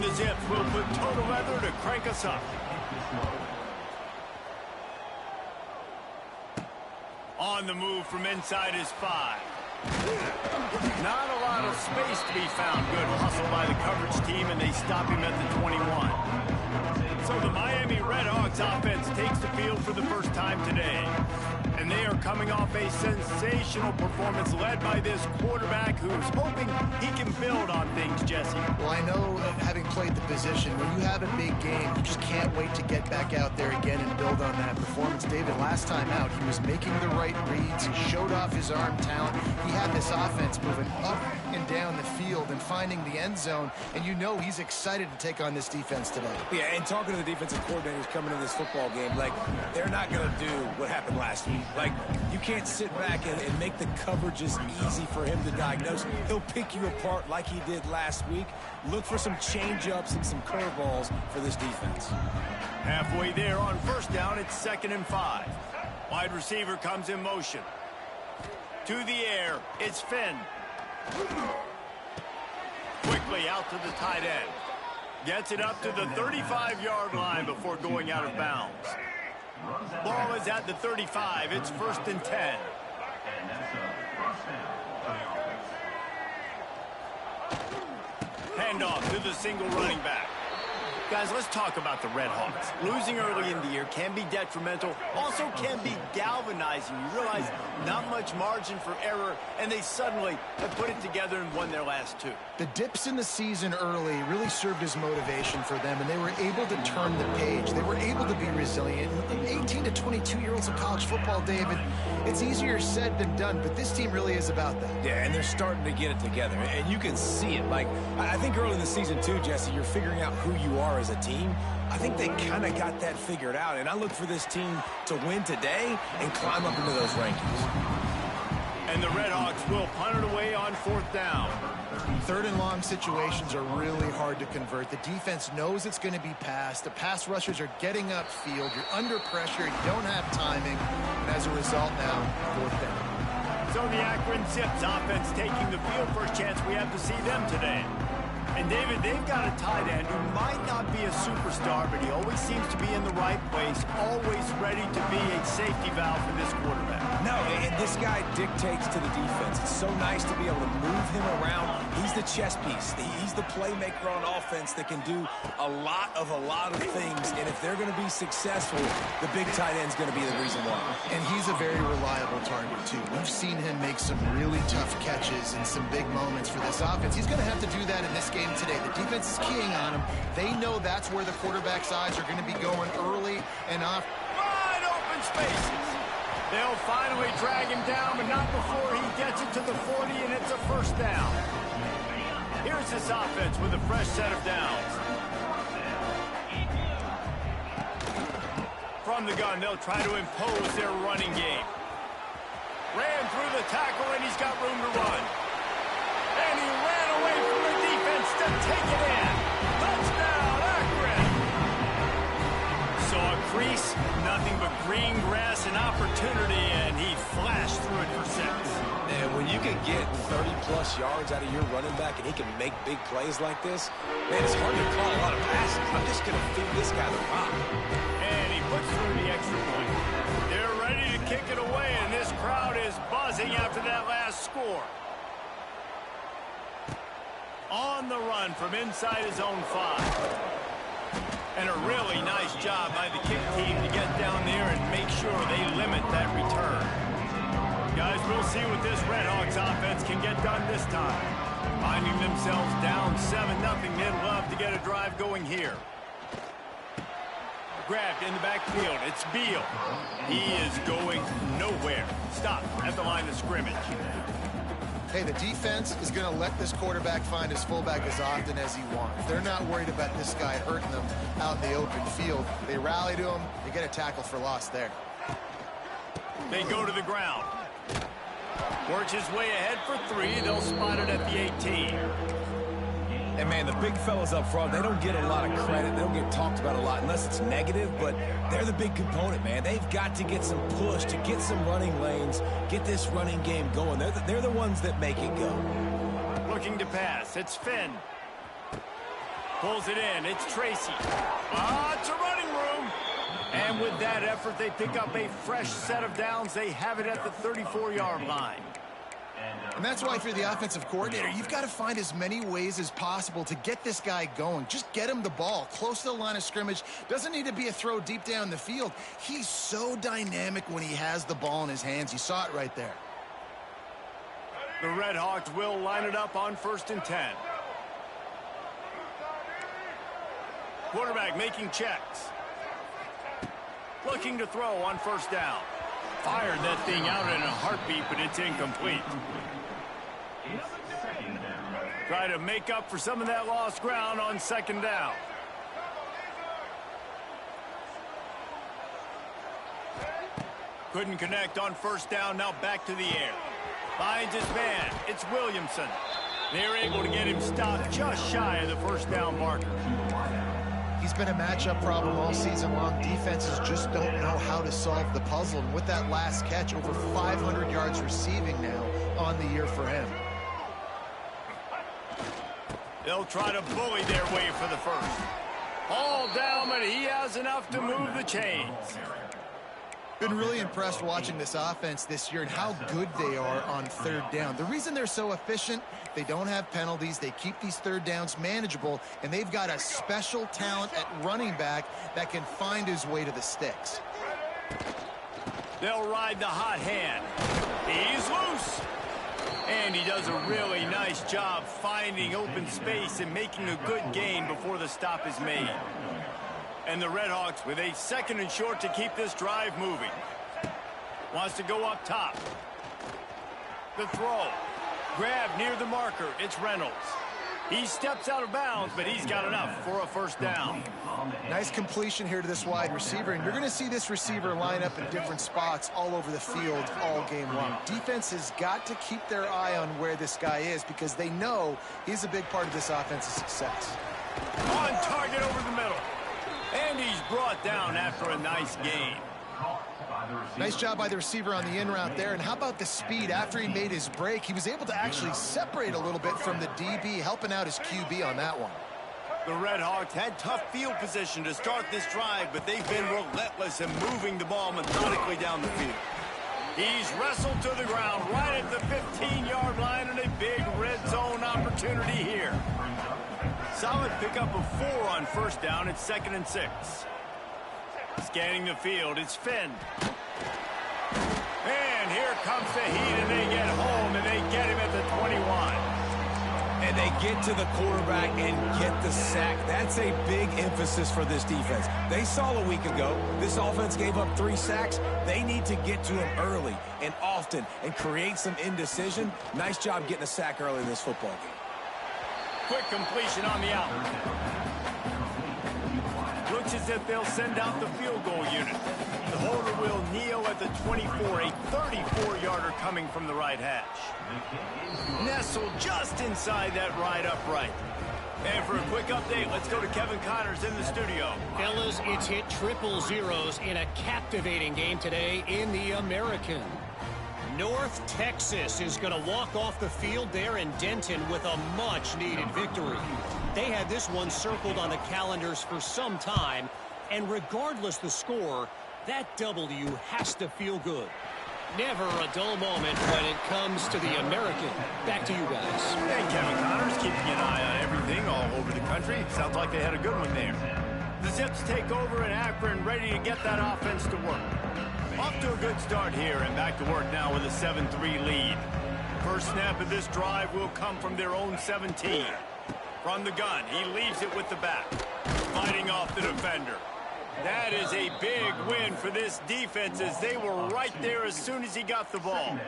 the zips. We'll put total leather to crank us up. On the move from inside his 5. Not a lot of space to be found. Good hustle by the coverage team, and they stop him at the 21. So the Miami Redhawks offense takes the field for the first time today. And they are coming off a sensational performance led by this quarterback who's hoping he can build on things, Jesse. Well, I know, having played the position, when you have a big game, you just can't wait to get back out there again and build on that performance. David, last time out, he was making the right reads. He showed off his arm talent. He had this offense moving up and down the field and finding the end zone. And you know he's excited to take on this defense today. Yeah, and talking to the defensive coordinators coming into this football game, like, they're not going to do what happened last week. Like, you can't sit back and make the coverages easy for him to diagnose. He'll pick you apart like he did last week. Look for some change-ups and some curveballs for this defense. Halfway there on first down, it's 2nd and 5. Wide receiver comes in motion. To the air, it's Finn. Quickly out to the tight end. Gets it up to the 35-yard line before going out of bounds. Ball is at the 35. It's 1st and 10. Handoff to the single running back. Guys, let's talk about the Redhawks. Losing early in the year can be detrimental, also can be galvanizing. You realize not much margin for error, and they suddenly have put it together and won their last 2. The dips in the season early really served as motivation for them, and they were able to turn the page. They were able to be resilient. 18 to 22-year-olds in college football, David, it's easier said than done, but this team really is about that. Yeah, and they're starting to get it together, and you can see it. Like, I think early in the season, too, Jesse, you're figuring out who you are as a team. I think they kind of got that figured out, and I look for this team to win today and climb up into those rankings. And the Redhawks will punt it away on 4th down. 3rd and long situations are really hard to convert. The defense knows it's going to be passed. The pass rushers are getting upfield. You're under pressure. You don't have timing. And as a result now, 4th down. So the Akron Zips offense taking the field. First chance we have to see them today. And, David, they've got a tight end who might not be a superstar, but he always seems to be in the right place, always ready to be a safety valve for this quarterback. No, and this guy dictates to the defense. It's so nice to be able to move him around. He's the chess piece. He's the playmaker on offense that can do a lot of things. And if they're going to be successful, the big tight end's going to be the reason why. And he's a very reliable target, too. We've seen him make some really tough catches and some big moments for this offense. He's going to have to do that in this game today. The defense is keying on him. They know that's where the quarterback's eyes are going to be going early and off. Wide open spaces. They'll finally drag him down, but not before he gets it to the 40, and it's a 1st down. Here's this offense with a fresh set of downs. From the gun, they'll try to impose their running game. Ran through the tackle, and he's got room to run. And he ran away from the defense to take it in. Touchdown, Akron! Saw a crease, nothing but green grass and opportunity, and he flashed through it for 6. And when you can get 30-plus yards out of your running back and he can make big plays like this, man, it's hard to call a lot of passes. I'm just going to feed this guy the rock. And he puts through the extra point. They're ready to kick it away, and this crowd is buzzing after that last score. On the run from inside his own 5. And a really nice job by the kick team to get down there and make sure they limit that return. Guys, we'll see what this Redhawks offense can get done this time. Finding themselves down 7-0, they'd love to get a drive going here. Grabbed in the backfield, it's Beal. He is going nowhere. Stop at the line of scrimmage. Hey, the defense is going to let this quarterback find his fullback as often as he wants. They're not worried about this guy hurting them out in the open field. They rally to him. They get a tackle for loss there. They go to the ground. Works his way ahead for 3. They'll spot it at the 18. And, man, the big fellas up front, they don't get a lot of credit. They don't get talked about a lot unless it's negative, but they're the big component, man. They've got to get some push, to get some running lanes, get this running game going. They're the ones that make it go. Looking to pass. It's Finn. Pulls it in. It's Tracy. It's a running room. And with that effort, they pick up a fresh set of downs. They have it at the 34-yard line. And that's why if you're the offensive coordinator, you've got to find as many ways as possible to get this guy going. Just get him the ball close to the line of scrimmage. Doesn't need to be a throw deep down the field. He's so dynamic when he has the ball in his hands. You saw it right there. The Red Hawks will line it up on 1st and 10. Quarterback making checks. Looking to throw on 1st down. Fired that thing out in a heartbeat, but it's incomplete. Try to make up for some of that lost ground on 2nd down. Couldn't connect on 1st down. Now back to the air. Finds his man. It's Williamson. They're able to get him stopped just shy of the 1st down marker. He's been a matchup problem all season long. Defenses just don't know how to solve the puzzle. And with that last catch, over 500 yards receiving now on the year for him. They'll try to bully their way for the 1st. All down, but he has enough to move the chains. Been really impressed watching this offense this year and how good they are on 3rd down. The reason they're so efficient, they don't have penalties. They keep these 3rd downs manageable, and they've got a special talent at running back that can find his way to the sticks. They'll ride the hot hand. He's loose. And he does a really nice job finding open space and making a good gain before the stop is made. And the Red Hawks with a 2nd and short to keep this drive moving. Wants to go up top. The throw. Grab near the marker. It's Reynolds. He steps out of bounds, but he's got enough for a 1st down. Nice completion here to this wide receiver, and you're going to see this receiver line up in different spots all over the field all game long. Defense has got to keep their eye on where this guy is because they know he's a big part of this offense's success. On target over the middle. And he's brought down after a nice gain. Nice job by the receiver on the in route there. And how about the speed? After he made his break, he was able to actually separate a little bit from the DB, helping out his QB on that one. The Red Hawks had tough field position to start this drive, but they've been relentless in moving the ball methodically down the field. He's wrestled to the ground right at the 15-yard line, and a big red zone opportunity here. Solid pickup of 4 on 1st down. It's 2nd and 6. Scanning the field, it's Finn. And here comes the heat, and they get home, and they get him at the 21. And they get to the quarterback and get the sack. That's a big emphasis for this defense. They saw a week ago, this offense gave up 3 sacks. They need to get to him early and often and create some indecision. Nice job getting a sack early in this football game. Quick completion on the out. Looks as if they'll send out the field goal unit. The holder will kneel at the 24, a 34-yarder coming from the right hash. Nestled just inside that right upright. And for a quick update, let's go to Kevin Connors in the studio. Fellas, it's hit triple zeros in a captivating game today in the American. North Texas is going to walk off the field there in Denton with a much-needed victory. They had this one circled on the calendars for some time, and regardless the score, that W has to feel good. Never a dull moment when it comes to the American. Back to you guys. Hey, Kevin Connors, keeping an eye on everything all over the country. Sounds like they had a good one there. The Zips take over in Akron, ready to get that offense to work. Off to a good start here and back to work now with a 7-3 lead. First snap of this drive will come from their own 17. From the gun, he leaves it with the back. Fighting off the defender. That is a big win for this defense as they were right there as soon as he got the ball.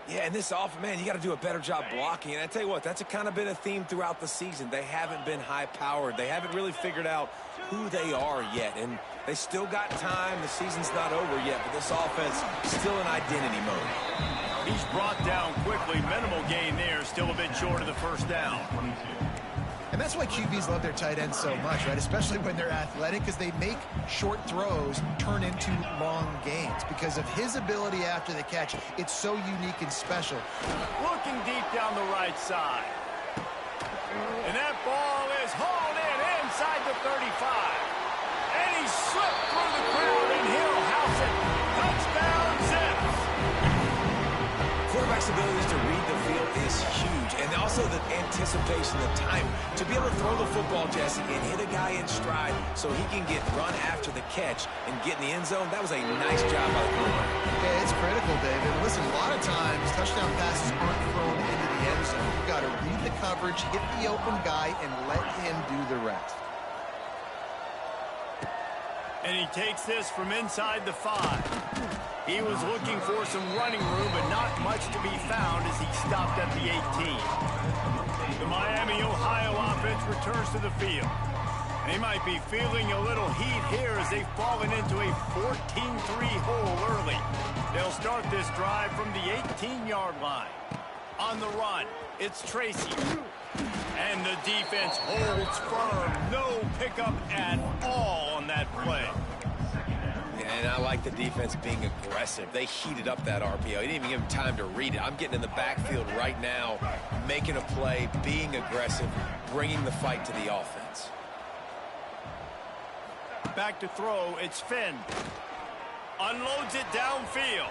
Yeah, and this offense, man, you got to do a better job blocking. And I tell you what, that's kind of been a theme throughout the season. They haven't been high-powered. They haven't really figured out who they are yet. And they still got time. The season's not over yet, but this offense still in identity mode. He's brought down quickly. Minimal gain there. Still a bit short of the first down. And that's why QBs love their tight ends so much, right? Especially when they're athletic, because they make short throws turn into long gains. Because of his ability after the catch, it's so unique and special. Looking deep down the right side. And that ball is hauled in inside the 35. And he slipped through the crowd, and he'll house it. Touchdown, Zips. Quarterback's abilities to read the field is huge, and also the anticipation, the time to be able to throw the football, Jesse, and hit a guy in stride so he can get run after the catch and get in the end zone. That was a nice job by the quarterback. Yeah, it's critical, David. Listen, a lot of times touchdown passes aren't thrown into the end zone. You've got to read the coverage, hit the open guy, and let him do the rest. And he takes this from inside the 5. He was looking for some running room, but not much to be found as he stopped at the 18. The Miami, Ohio offense returns to the field. They might be feeling a little heat here as they've fallen into a 14-3 hole early. They'll start this drive from the 18-yard line. On the run, it's Tracy. And the defense holds firm. No pickup at all on that play. And I like the defense being aggressive. They heated up that RPO. He didn't even give him time to read it. I'm getting in the backfield right now, making a play, being aggressive, bringing the fight to the offense. Back to throw, it's Finn. Unloads it downfield.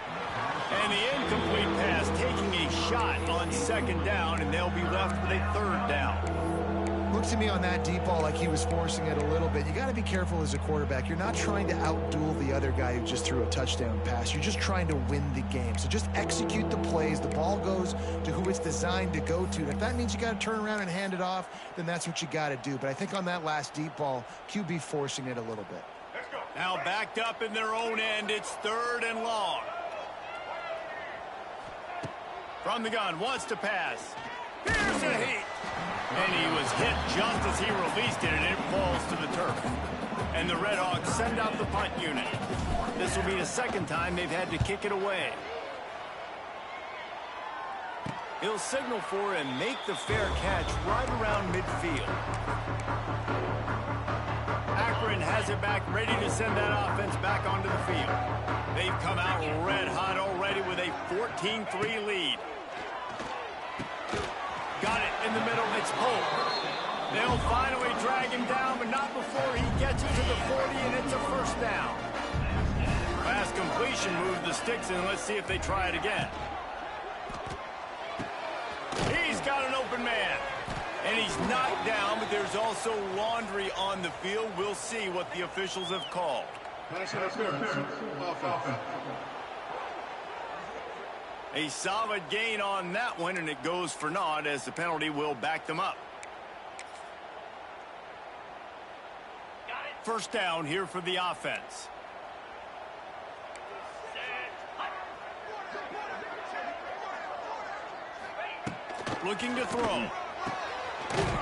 And the incomplete pass taking a shot on second down, and they'll be left with a third down. Looks to me on that deep ball like he was forcing it a little bit. You got to be careful as a quarterback. You're not trying to outduel the other guy who just threw a touchdown pass. You're just trying to win the game. So just execute the plays. The ball goes to who it's designed to go to. If that means you got to turn around and hand it off, then that's what you got to do. But I think on that last deep ball, QB forcing it a little bit. Now backed up in their own end, it's 3rd and long. From the gun, wants to pass. Here's a heat. And he was hit just as he released it, and it falls to the turf. And the Redhawks send out the punt unit. This will be the second time they've had to kick it away. He'll signal for and make the fair catch right around midfield. Akron has it back, ready to send that offense back onto the field. They've come out red hot already with a 14-3 lead. Got it in the middle, it's Holt. They'll finally drag him down, but not before he gets it to the 40, and it's a first down. Pass completion moved the sticks in. Let's see if they try it again. He's got an open man. And he's knocked down, but there's also laundry on the field. We'll see what the officials have called. A solid gain on that one, and it goes for naught as the penalty will back them up. First down here for the offense. Looking to throw.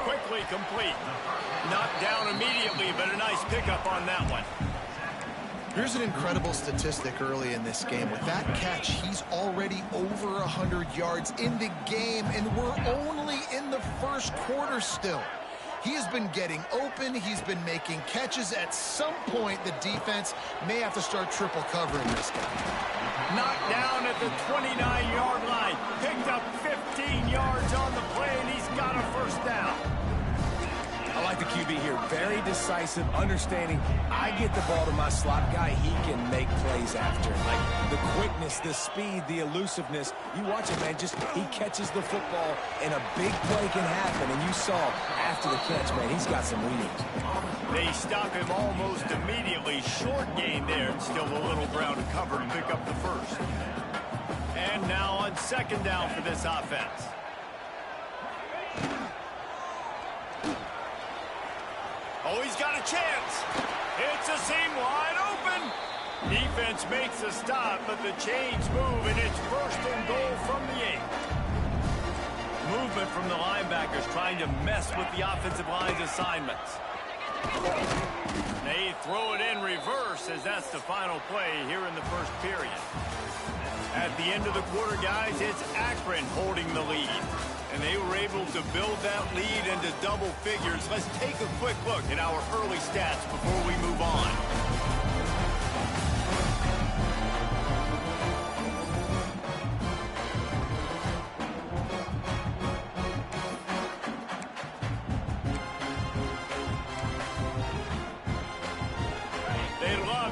Quickly complete. Knocked down immediately, but a nice pickup on that one. Here's an incredible statistic early in this game. With that catch, he's already over 100 yards in the game, and we're only in the first quarter still. He has been getting open. He's been making catches. At some point, the defense may have to start triple covering this guy. Knocked down at the 29-yard line. Picked up 15 yards on the play, and he's got a first down. I like the QB here. Very decisive, understanding I get the ball to my slot guy, he can make plays after. Like the quickness, the speed, the elusiveness. You watch him, man, just he catches the football and a big play can happen. And you saw after the catch, man, he's got some wheels. They stop him almost immediately. Short gain there, and still a little ground to cover to pick up the first. And now on second down for this offense. Oh, he's got a chance. It's a seam wide open. Defense makes a stop, but the chains move, and it's first and goal from the 8. Movement from the linebackers trying to mess with the offensive line's assignments. They throw it in reverse as that's the final play here in the first period. At the end of the quarter, guys, it's Akron holding the lead. And they were able to build that lead into double figures. Let's take a quick look at our early stats before we move on.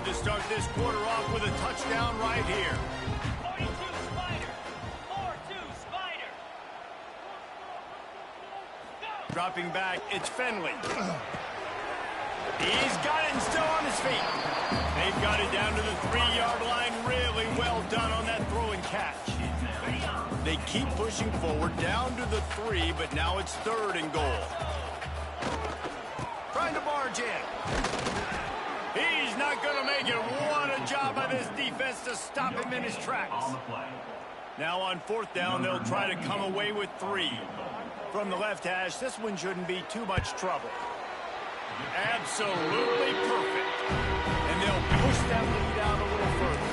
job to start this quarter off with a touchdown right here. 42 Spider. 4-2 Spider. Dropping back, it's Finley. He's got it and still on his feet. They've got it down to the 3-yard line. Really well done on that throw and catch. They keep pushing forward down to the 3, but now it's 3rd and goal. Trying to barge in. He's not going to make it. What a job by this defense to stop him in his tracks. Now on 4th down, they'll try to come away with 3. From the left hash, this one shouldn't be too much trouble. Absolutely perfect. And they'll push that lead out a little further.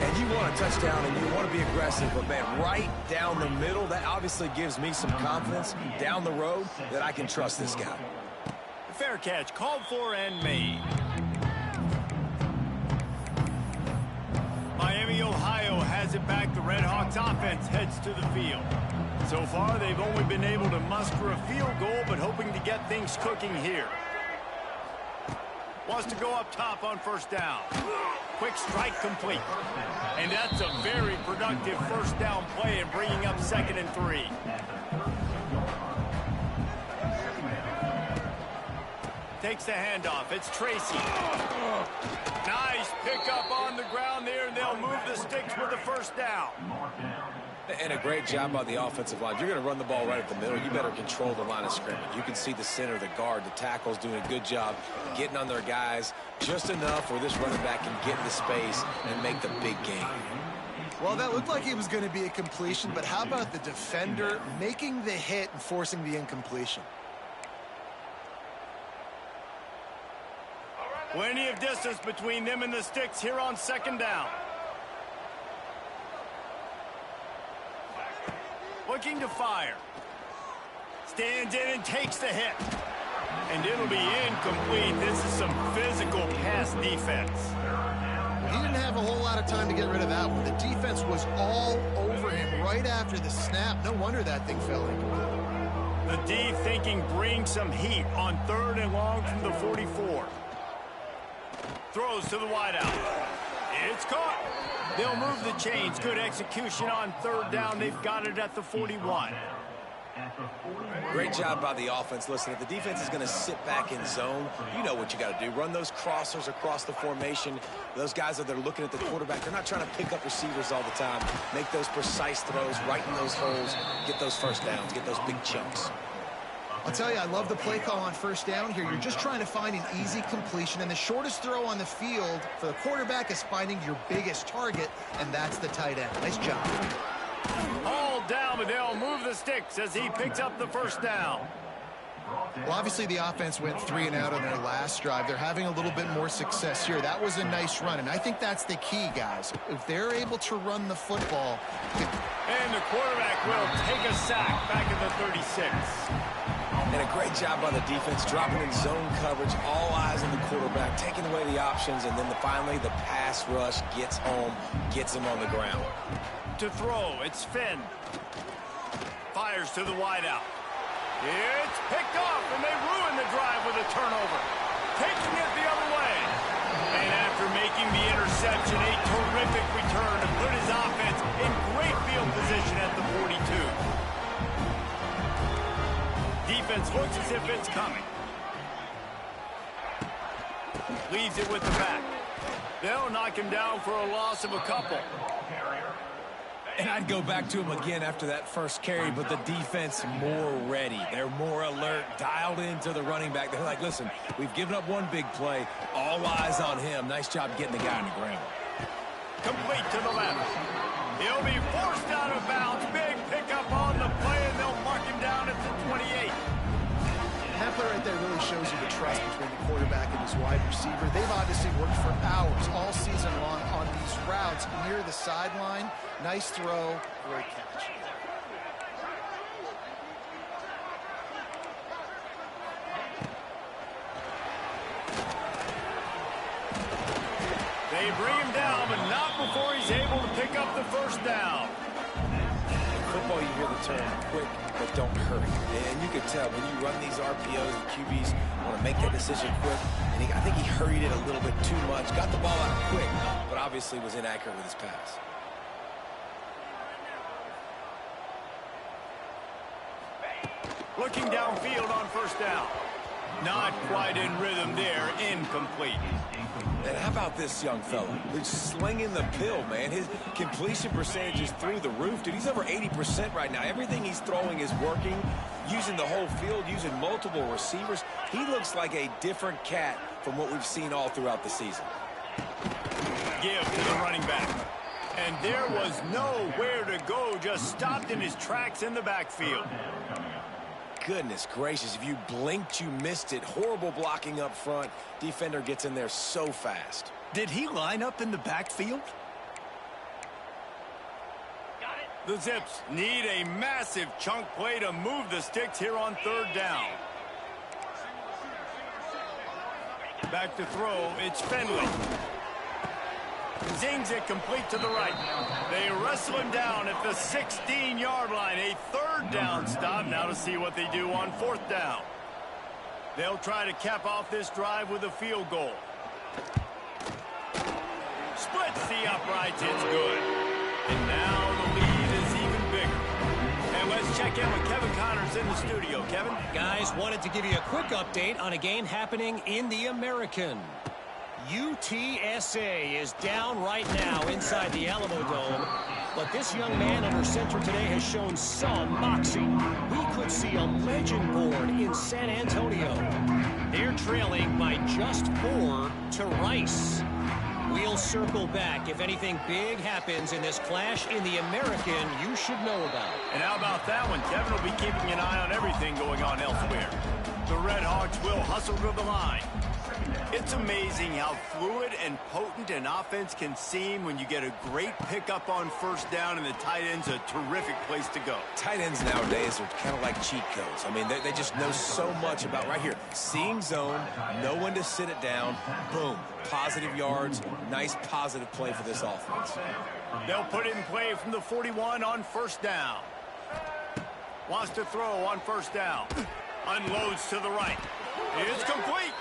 And you want a touchdown and you want to be aggressive, but man, right down the middle, that obviously gives me some confidence down the road that I can trust this guy. Fair catch, called for and made. Miami, Ohio has it back. The Red Hawks offense heads to the field. So far, they've only been able to muster a field goal, but hoping to get things cooking here. Wants to go up top on 1st down. Quick strike complete. And that's a very productive 1st down play and bringing up 2nd and 3. Takes the handoff. It's Tracy. Nice pickup on the ground there, and they'll move the sticks with the 1st down. And a great job by the offensive line. You're going to run the ball right at the middle. You better control the line of scrimmage. You can see the center, the guard, the tackles doing a good job getting on their guys just enough where this running back can get into space and make the big game. Well, that looked like it was going to be a completion, but how about the defender making the hit and forcing the incompletion? Plenty of distance between them and the sticks here on 2nd down. Looking to fire. Stands in and takes the hit. And it'll be incomplete. This is some physical pass defense. He didn't have a whole lot of time to get rid of that one. The defense was all over him right after the snap. No wonder that thing fell incomplete. The D thinking bring some heat on 3rd and long from the 44. Throws to the wideout. It's caught. They'll move the chains. Good execution on 3rd down. They've got it at the 41. Great job by the offense. Listen, if the defense is going to sit back in zone, you know what you got to do. Run those crossers across the formation. Those guys that are looking at the quarterback, they're not trying to pick up receivers all the time. Make those precise throws, right in those holes, get those 1st downs, get those big chunks. I'll tell you, I love the play call on 1st down here. You're just trying to find an easy completion, and the shortest throw on the field for the quarterback is finding your biggest target, and that's the tight end. Nice job. All down, but they'll move the sticks as he picks up the 1st down. Well, obviously the offense went 3 and out on their last drive. They're having a little bit more success here. That was a nice run, and I think that's the key, guys. If they're able to run the football. And the quarterback will take a sack back at the 36. And a great job by the defense, dropping in zone coverage, all eyes on the quarterback, taking away the options, and then finally the pass rush gets home, gets him on the ground. To throw, it's Finn. Fires to the wideout. It's picked off, and they ruin the drive with a turnover. Taking it the other way. And after making the interception, a terrific return to put his offense in great field position at the 42. Defense looks as if it's coming. Leaves it with the back. They'll knock him down for a loss of a couple. And I'd go back to him again after that first carry, but the defense more ready. They're more alert, dialed into the running back. They're like, listen, we've given up one big play. All eyes on him. Nice job getting the guy on the ground. Complete to the left. He'll be forced out of bounds. Big pickup on the play, and they'll mark him down at the 28. That play right there really shows you the trust between the quarterback and his wide receiver. They've obviously worked for hours all season long on these routes near the sideline. Nice throw, great catch. They bring him down, but not before he's able to pick up the 1st down. football, you hear the term quick, but don't hurry. And you can tell when you run these RPOs, the QBs want to make that decision quick. And I think he hurried it a little bit too much. Got the ball out quick, but obviously was inaccurate with his pass. Looking downfield on first down. Not quite in rhythm there. Incomplete. And how about this young fella? He's slinging the pill, man. His completion percentage is through the roof. Dude, he's over 80% right now. Everything he's throwing is working, using the whole field, using multiple receivers. He looks like a different cat from what we've seen all throughout the season. Give to the running back. And there was nowhere to go. Just stopped in his tracks in the backfield. Goodness gracious, if you blinked, you missed it. Horrible blocking up front. Defender gets in there so fast. Did he line up in the backfield? Got it. The Zips need a massive chunk play to move the sticks here on third down. Back to throw, it's Finley. Zings it complete to the right. They wrestle him down at the 16-yard line. A third down stop. Now to see what they do on fourth down. They'll try to cap off this drive with a field goal. Splits the uprights. It's good. And now the lead is even bigger. And let's check in with Kevin Connors in the studio. Kevin? Guys, wanted to give you a quick update on a game happening in the American. UTSA is down right now inside the Alamo Dome, but this young man under center today has shown some moxie. We could see a legend born in San Antonio. They're trailing by just 4 to Rice. We'll circle back. If anything big happens in this clash in the American, you should know about. And how about that one? Kevin will be keeping an eye on everything going on elsewhere. The Red Hawks will hustle to the line. It's amazing how fluid and potent an offense can seem when you get a great pickup on first down, and the tight end's a terrific place to go. Tight ends nowadays are kind of like cheat codes. I mean, they just know so much about right here. Seeing zone, know when to sit it down, boom, positive yards, nice positive play for this offense. They'll put it in play from the 41 on first down. Wants to throw on first down. Unloads to the right. It's complete.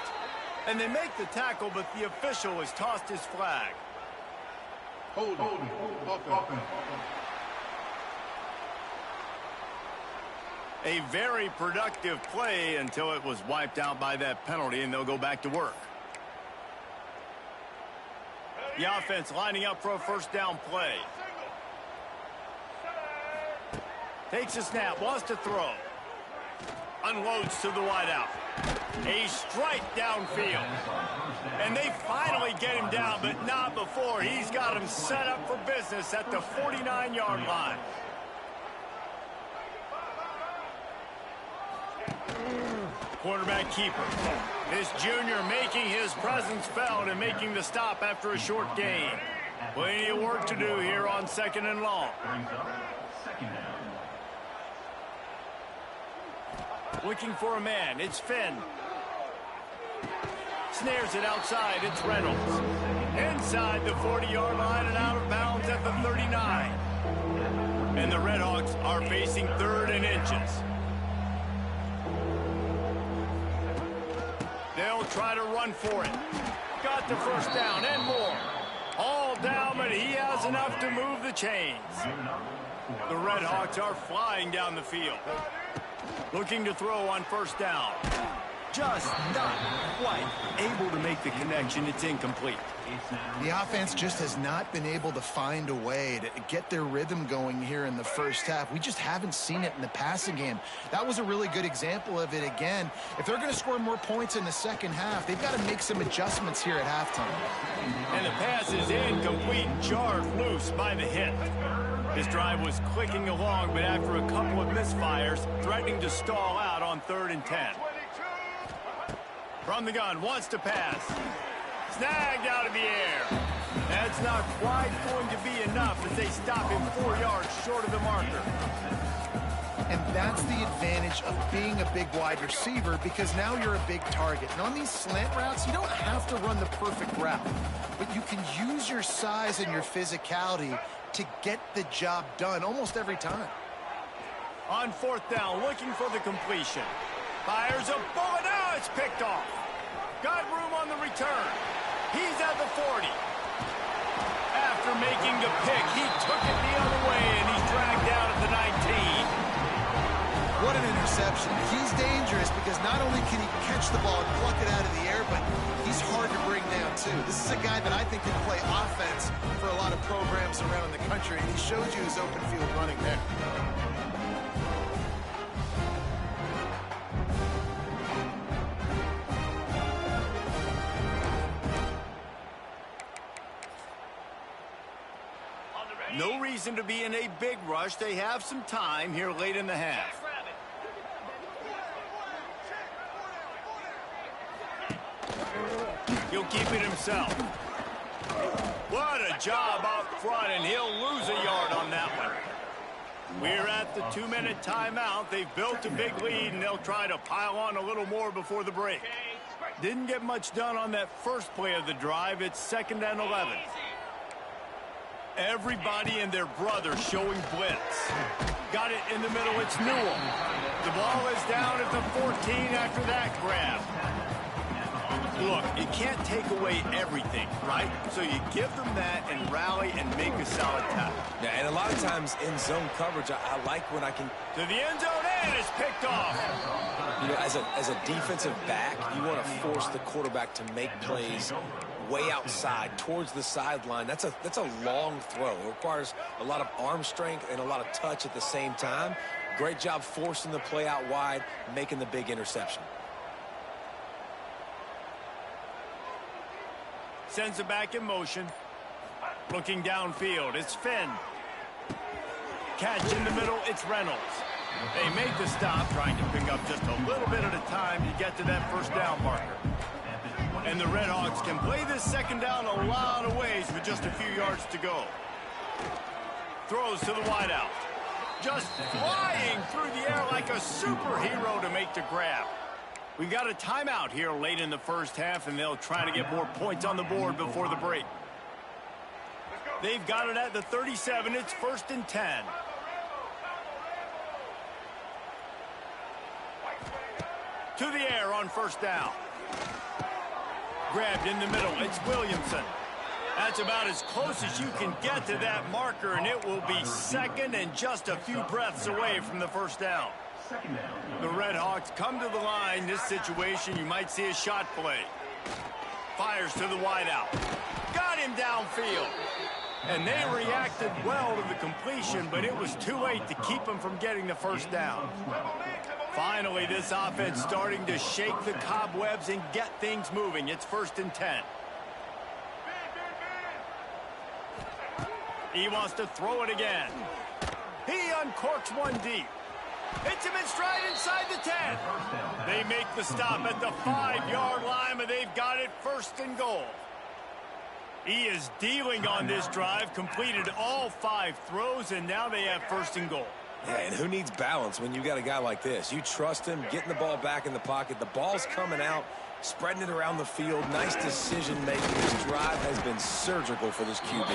And they make the tackle, but the official has tossed his flag. Hold. A very productive play until it was wiped out by that penalty, and they'll go back to work. The offense lining up for a first down play. Takes a snap, wants to throw. Unloads to the wideout. A strike downfield. And they finally get him down, but not before. He's got him set up for business at the 49-yard line. Quarterback keeper. This junior making his presence felt and making the stop after a short gain. Plenty of work to do here on second and long. Looking for a man. It's Finn. Snares it outside. It's Reynolds. Inside the 40-yard line and out of bounds at the 39. And the Redhawks are facing third and inches. They'll try to run for it. Got the first down and more. All down, but he has enough to move the chains. The Redhawks are flying down the field. Looking to throw on first down. Just not quite able to make the connection. It's incomplete. The offense just has not been able to find a way to get their rhythm going here in the first half. We just haven't seen it in the passing game. That was a really good example of it again. If they're going to score more points in the second half, they've got to make some adjustments here at halftime. And the pass is incomplete, jarred loose by the hit. This drive was clicking along, but after a couple of misfires, threatening to stall out on 3rd and 10. From the gun, wants to pass. Snagged out of the air. That's not quite going to be enough as they stop him 4 yards short of the marker. And that's the advantage of being a big wide receiver, because now you're a big target. And on these slant routes, you don't have to run the perfect route, but you can use your size and your physicality to get the job done almost every time. On fourth down, looking for the completion. Fires a bullet. Now it's picked off. Got room on the return. He's at the 40. After making the pick, he took it the other way, and he's dragged down at the 19. What an interception. He's dangerous because not only can he catch the ball and pluck it out of the air, but he's hard to bring down, too. This is a guy that I think can play offense for a lot of programs around the country, and he showed you his open field running there. No reason to be in a big rush. They have some time here late in the half. He'll keep it himself. What a job out front, and he'll lose a yard on that one. We're at the 2-minute timeout. They've built a big lead, and they'll try to pile on a little more before the break. Didn't get much done on that first play of the drive. It's 2nd and 11. Everybody and their brother showing blitz. Got it in the middle. It's Newell. The ball is down at the 14 after that grab. Look, you can't take away everything, right? So you give them that and rally and make a solid tackle. Yeah, and a lot of times in zone coverage, I like when I can... To the end zone, and it's picked off. You know, as a defensive back, you want to force the quarterback to make plays way outside, towards the sideline. That's a long throw. It requires a lot of arm strength and a lot of touch at the same time. Great job forcing the play out wide, making the big interception. Sends it back in motion. Looking downfield, it's Finn. Catch in the middle, it's Reynolds. They make the stop, trying to pick up just a little bit at a time to get to that first down marker. And the Redhawks can play this second down a lot of ways with just a few yards to go. Throws to the wideout. Just flying through the air like a superhero to make the grab. We've got a timeout here late in the first half, and they'll try to get more points on the board before the break. They've got it at the 37. It's 1st and 10. To the air on first down. Grabbed in the middle. It's Williamson. That's about as close as you can get to that marker, and it will be second and just a few breaths away from the first down. The Redhawks come to the line. This situation, you might see a shot play. Fires to the wideout. Got him downfield. And they reacted well to the completion, but it was too late to keep them from getting the first down. Finally, this offense starting to shake the cobwebs and get things moving. It's 1st and 10. He wants to throw it again. He uncorks one deep. Hits him in stride inside the 10. They make the stop at the 5-yard line, but they've got it 1st and goal. He is dealing on this drive, completed all 5 throws, and now they have 1st and goal. Yeah, and who needs balance when you got a guy like this? You trust him, getting the ball back in the pocket. The ball's coming out, spreading it around the field. Nice decision-making. This drive has been surgical for this QB.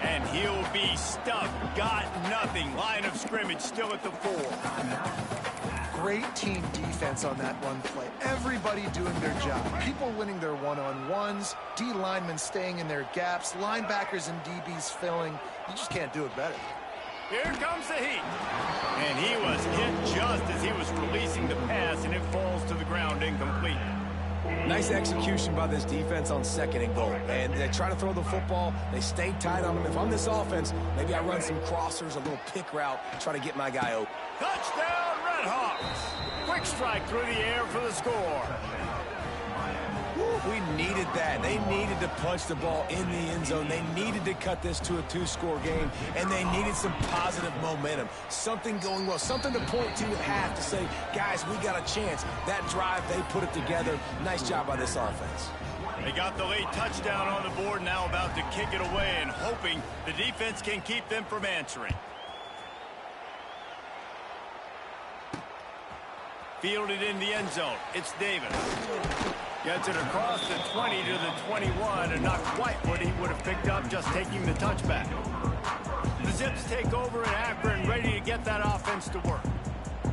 And he'll be stuffed. Got nothing. Line of scrimmage still at the 4. Great team defense on that one play. Everybody doing their job. People winning their one-on-ones, D linemen staying in their gaps, linebackers and DBs filling. You just can't do it better. Here comes the heat. And he was hit just as he was releasing the pass, and it falls to the ground incomplete. Nice execution by this defense on 2nd and goal. And they try to throw the football. They stay tight on them. If I'm this offense, maybe I run some crossers, a little pick route, try to get my guy open. Touchdown, Redhawks. Quick strike through the air for the score. We needed that. They needed to punch the ball in the end zone. They needed to cut this to a 2-score game, and they needed some positive momentum. Something going well, something to point to at half to say, guys, we got a chance. That drive, they put it together. Nice job by this offense. They got the late touchdown on the board, now about to kick it away and hoping the defense can keep them from answering. Fielded in the end zone. It's Davis. Gets it across the 20 to the 21, and not quite what he would have picked up just taking the touchback. The Zips take over in Akron, ready to get that offense to work.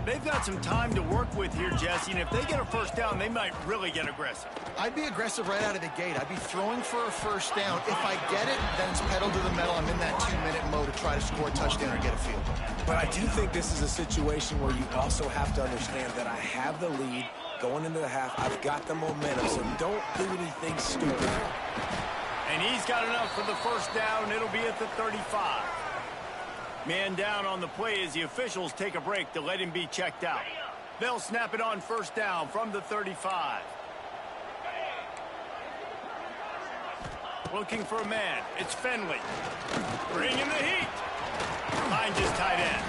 They've got some time to work with here, Jesse, and if they get a first down, they might really get aggressive. I'd be aggressive right out of the gate. I'd be throwing for a first down. If I get it, then it's pedal to the metal. I'm in that 2-minute mode to try to score a touchdown or get a field goal. But I do think this is a situation where you also have to understand that I have the lead going into the half. I've got the momentum, so don't do anything stupid. And he's got enough for the first down. It'll be at the 35. Man down on the play as the officials take a break to let him be checked out. They'll snap it on first down from the 35. Looking for a man. It's Finley. Bringing the heat. Finds his tight end.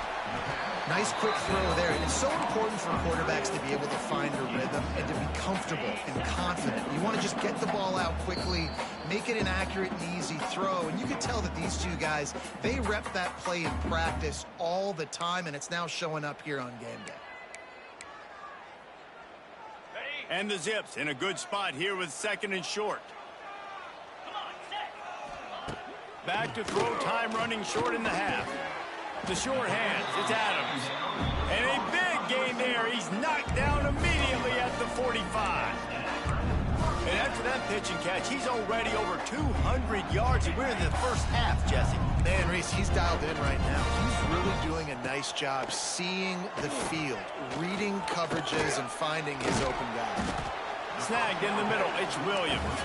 Nice quick throw there. And it's so important for quarterbacks to be able to find a rhythm and to be comfortable and confident. You want to just get the ball out quickly, make it an accurate and easy throw. And you can tell that these two guys, they rep that play in practice all the time, and it's now showing up here on game day. And the Zips in a good spot here with 2nd and short. Back to throw time, running short in the half. The short hands, it's Adams. And a big gain there. He's knocked down immediately at the 45. And after that pitch and catch, he's already over 200 yards. And we're in the first half, Jesse. Man, Reese, he's dialed in right now. He's really doing a nice job seeing the field, reading coverages, and finding his open guy. Snagged in the middle, it's Williams.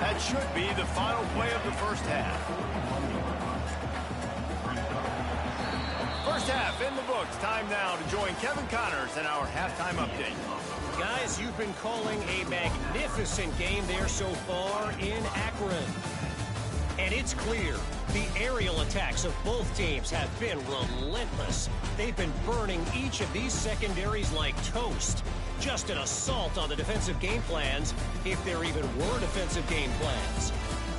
That should be the final play of the first half. First half in the books. Time now to join Kevin Connors in our halftime update. Guys, you've been calling a magnificent game there so far in Akron. And it's clear the aerial attacks of both teams have been relentless. They've been burning each of these secondaries like toast. Just an assault on the defensive game plans, if there even were defensive game plans.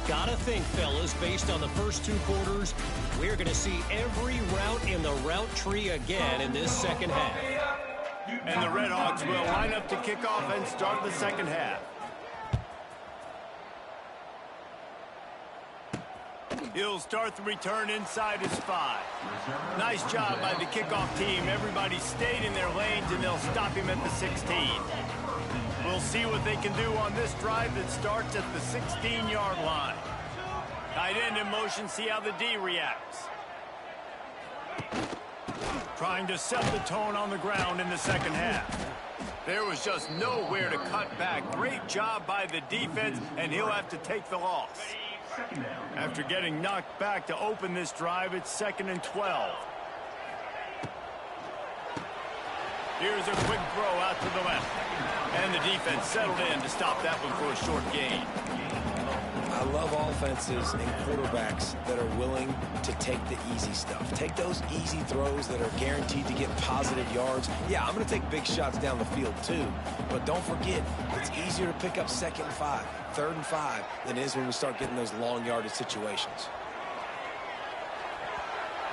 Gotta think, fellas, based on the first 2 quarters, we're going to see every route in the route tree again in this second half. And the Redhawks will line up to kick off and start the second half. He'll start the return inside his 5. Nice job by the kickoff team. Everybody stayed in their lanes, and they'll stop him at the 16. We'll see what they can do on this drive that starts at the 16-yard line. Tight end in motion, see how the D reacts. Trying to set the tone on the ground in the second half. There was just nowhere to cut back. Great job by the defense, and he'll have to take the loss. After getting knocked back to open this drive, it's 2nd and 12. Here's a quick throw out to the left. And the defense settled in to stop that one for a short gain. I love offenses and quarterbacks that are willing to take the easy stuff. Take those easy throws that are guaranteed to get positive yards. Yeah, I'm going to take big shots down the field too. But don't forget, it's easier to pick up 2nd and 5, 3rd and 5 than it is when we start getting those long yardage situations.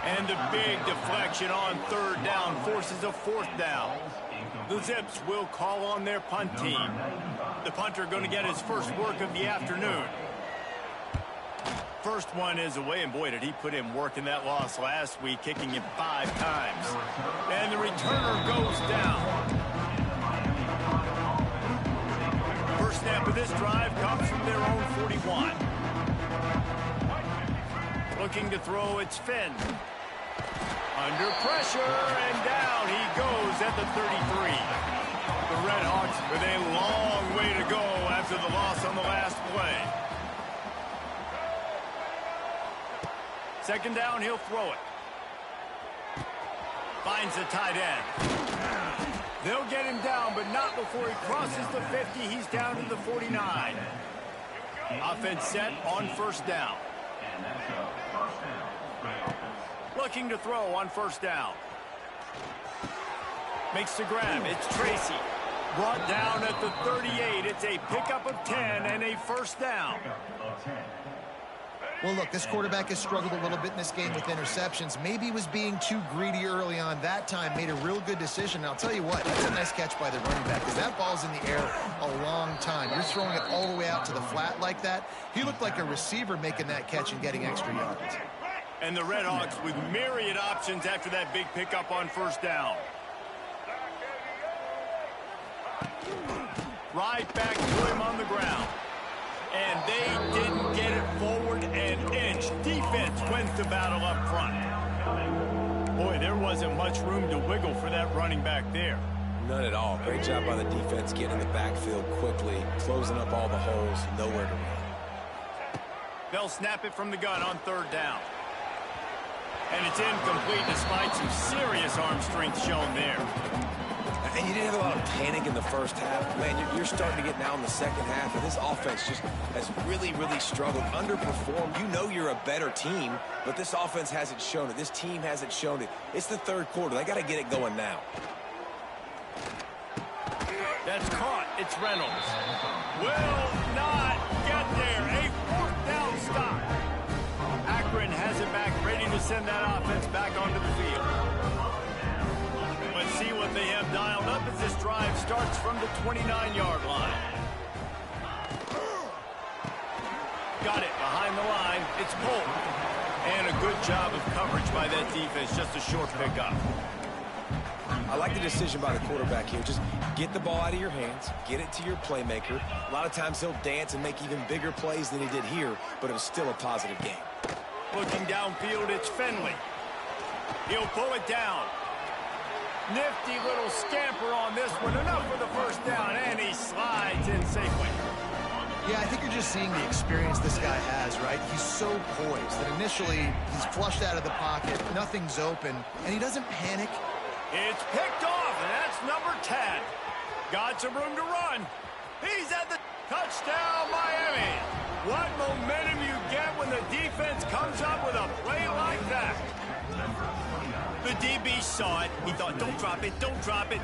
And the big deflection on 3rd down forces a 4th down. The Zips will call on their punt team. The punter going to get his first work of the afternoon. First one is away, and boy, did he put in work in that loss last week, kicking it 5 times. And the returner goes down. First snap of this drive comes from their own 41. Looking to throw, it's Finn. Under pressure, and down he goes at the 33. The Redhawks with a long way to go after the loss on the last play. 2nd down, he'll throw it. Finds the tight end. They'll get him down, but not before he crosses the 50. He's down to the 49. Offense set on 1st down. Looking to throw on 1st down. Makes the grab. It's Tracy. Brought down at the 38. It's a pickup of 10 and a 1st down. Well, look, this quarterback has struggled a little bit in this game with interceptions. Maybe he was being too greedy early on that time, made a real good decision. And I'll tell you what, that's a nice catch by the running back, because that ball's in the air a long time. You're throwing it all the way out to the flat like that. He looked like a receiver making that catch and getting extra yards. And the Redhawks with myriad options after that big pickup on first down. Right back to him on the ground. And they didn't get it forward an inch. Defense wins the battle up front. Boy, there wasn't much room to wiggle for that running back there. None at all. Great job by the defense getting in the backfield quickly, closing up all the holes, nowhere to run. They'll snap it from the gun on third down. And it's incomplete despite some serious arm strength shown there. And you didn't have a lot of panic in the first half. Man, you're starting to get now in the second half, and this offense just has really, really struggled, underperformed. You know you're a better team, but this offense hasn't shown it. This team hasn't shown it. It's the third quarter. They got to get it going now. That's caught. It's Reynolds. Will not get there. A fourth down stop. Akron has it back, ready to send that offense back onto the field. Let's see what they have dialed up as this drive starts from the 29-yard line. Got it behind the line. It's Cole. And a good job of coverage by that defense. Just a short pickup. I like the decision by the quarterback here. Just get the ball out of your hands, get it to your playmaker. A lot of times he'll dance and make even bigger plays than he did here, but it was still a positive game. Looking downfield, it's Finley. He'll pull it down. Nifty little scamper on this one. Enough for the first down, and he slides in safely. Yeah, I think you're just seeing the experience this guy has, right? He's so poised that initially he's flushed out of the pocket, nothing's open, and he doesn't panic. It's picked off, and that's number 10. Got some room to run. He's at the touchdown, Miami. What momentum you get when the defense comes up with a play like that. The DB saw it. He thought, don't drop it,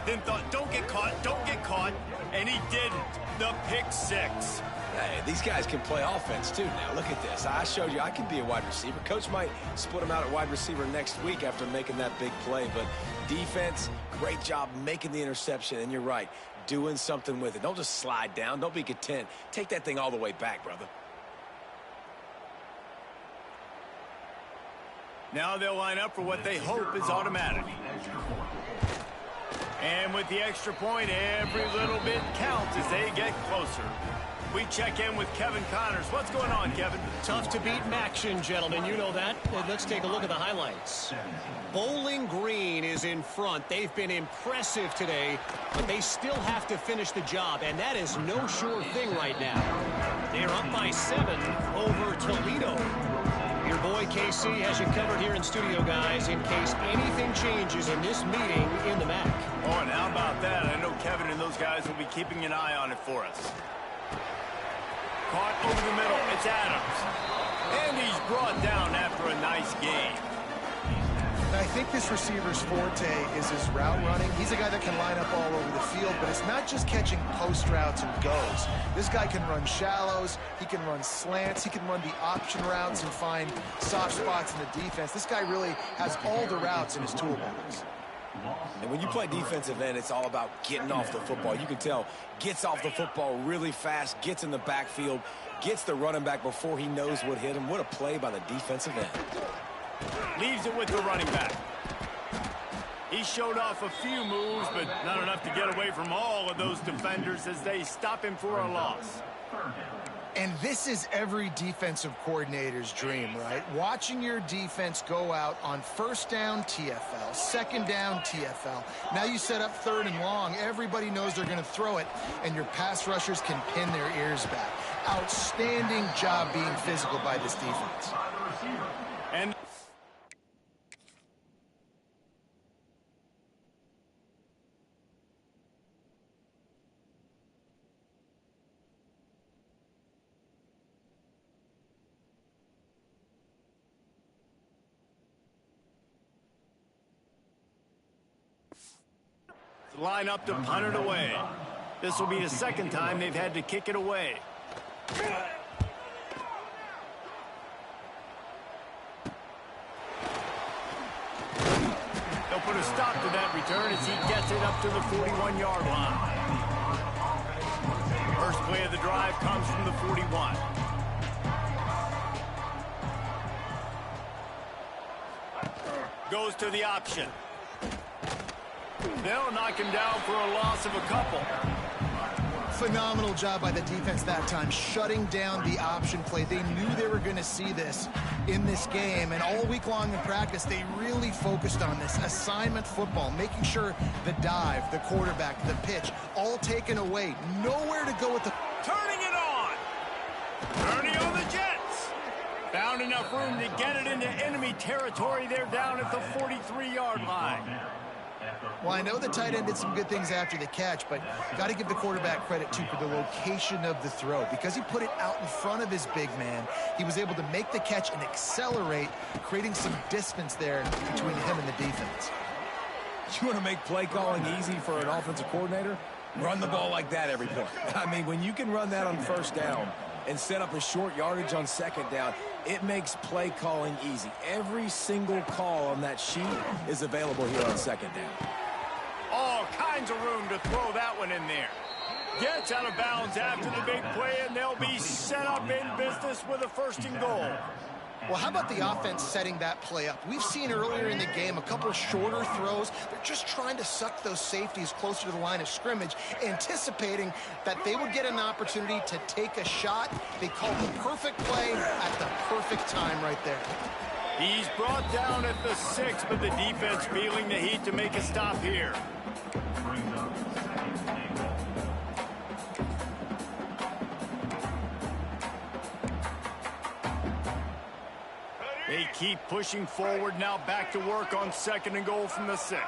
then thought, don't get caught, and he didn't. The pick six. Hey, these guys can play offense, too, now. Look at this. I showed you I can be a wide receiver. Coach might split him out at wide receiver next week after making that big play, but defense, great job making the interception, and you're right, doing something with it. Don't just slide down. Don't be content. Take that thing all the way back, brother. Now they'll line up for what they hope is automatic. And with the extra point, every little bit counts as they get closer. We check in with Kevin Connors. What's going on, Kevin? Tough to beat action, gentlemen. You know that. Let's take a look at the highlights. Bowling Green is in front. They've been impressive today, but they still have to finish the job, and that is no sure thing right now. They're up by 7 over Toledo. Your boy KC has you covered here in studio, guys, in case anything changes in this meeting in the MAC. Oh, and how about that? I know Kevin and those guys will be keeping an eye on it for us. Caught over the middle. It's Adams. And he's brought down after a nice game. I think this receiver's forte is his route running. He's a guy that can line up all over the field, but it's not just catching post routes and goes. This guy can run shallows, he can run slants, he can run the option routes and find soft spots in the defense. This guy really has all the routes in his toolbox. And when you play defensive end, it's all about getting off the football. You can tell, gets off the football really fast, gets in the backfield, gets the running back before he knows what hit him. What a play by the defensive end. Leaves it with the running back. He showed off a few moves, but not enough to get away from all of those defenders as they stop him for a loss. And this is every defensive coordinator's dream, right? Watching your defense go out on first down TFL, second down TFL. Now you set up third and long. Everybody knows they're going to throw it, and your pass rushers can pin their ears back. Outstanding job being physical by this defense. And line up to punt it away. This will be the second time they've had to kick it away. They'll put a stop to that return as he gets it up to the 41-yard line. First play of the drive comes from the 41. Goes to the option. They'll knock him down for a loss of a couple. Phenomenal job by the defense that time, shutting down the option play. They knew they were going to see this in this game, and all week long in practice, they really focused on this assignment football, making sure the dive, the quarterback, the pitch, all taken away. Nowhere to go with the... Turning it on. Turning on the Jets. Found enough room to get it into enemy territory. They're down at the 43-yard line. Well, I know the tight end did some good things after the catch, but got to give the quarterback credit, too, for the location of the throw. Because he put it out in front of his big man, he was able to make the catch and accelerate, creating some distance there between him and the defense. You want to make play calling easy for an offensive coordinator? Run the ball like that every point. I mean, when you can run that on first down and set up a short yardage on second down, it makes play calling easy. Every single call on that sheet is available here on second down. All kinds of room to throw that one in there. Gets out of bounds after the big play, and they'll be set up in business with a 1st and goal. Well, how about the offense setting that play up? We've seen earlier in the game a couple shorter throws. They're just trying to suck those safeties closer to the line of scrimmage, anticipating that they would get an opportunity to take a shot. They called the perfect play at the perfect time right there. He's brought down at the 6, but the defense feeling the heat to make a stop here. They keep pushing forward, now back to work on 2nd and goal from the 6.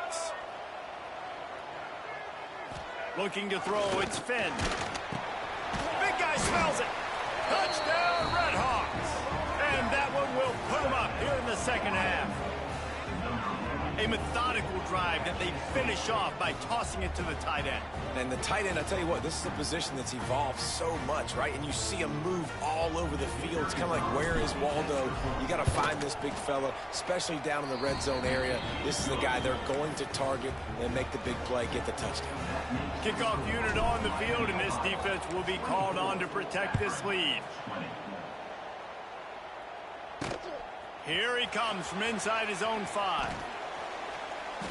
Looking to throw, it's Finn. Big guy smells it. Touchdown, Red Hawks. And that one will put them up here in the 2nd half. A methodical drive that they finish off by tossing it to the tight end. And the tight end, I tell you what, this is a position that's evolved so much, right? And you see him move all over the field. It's kind of like, where is Waldo? You got to find this big fella, especially down in the red zone area. This is the guy they're going to target and make the big play, get the touchdown. Kickoff unit on the field, and this defense will be called on to protect this lead. Here he comes from inside his own 5.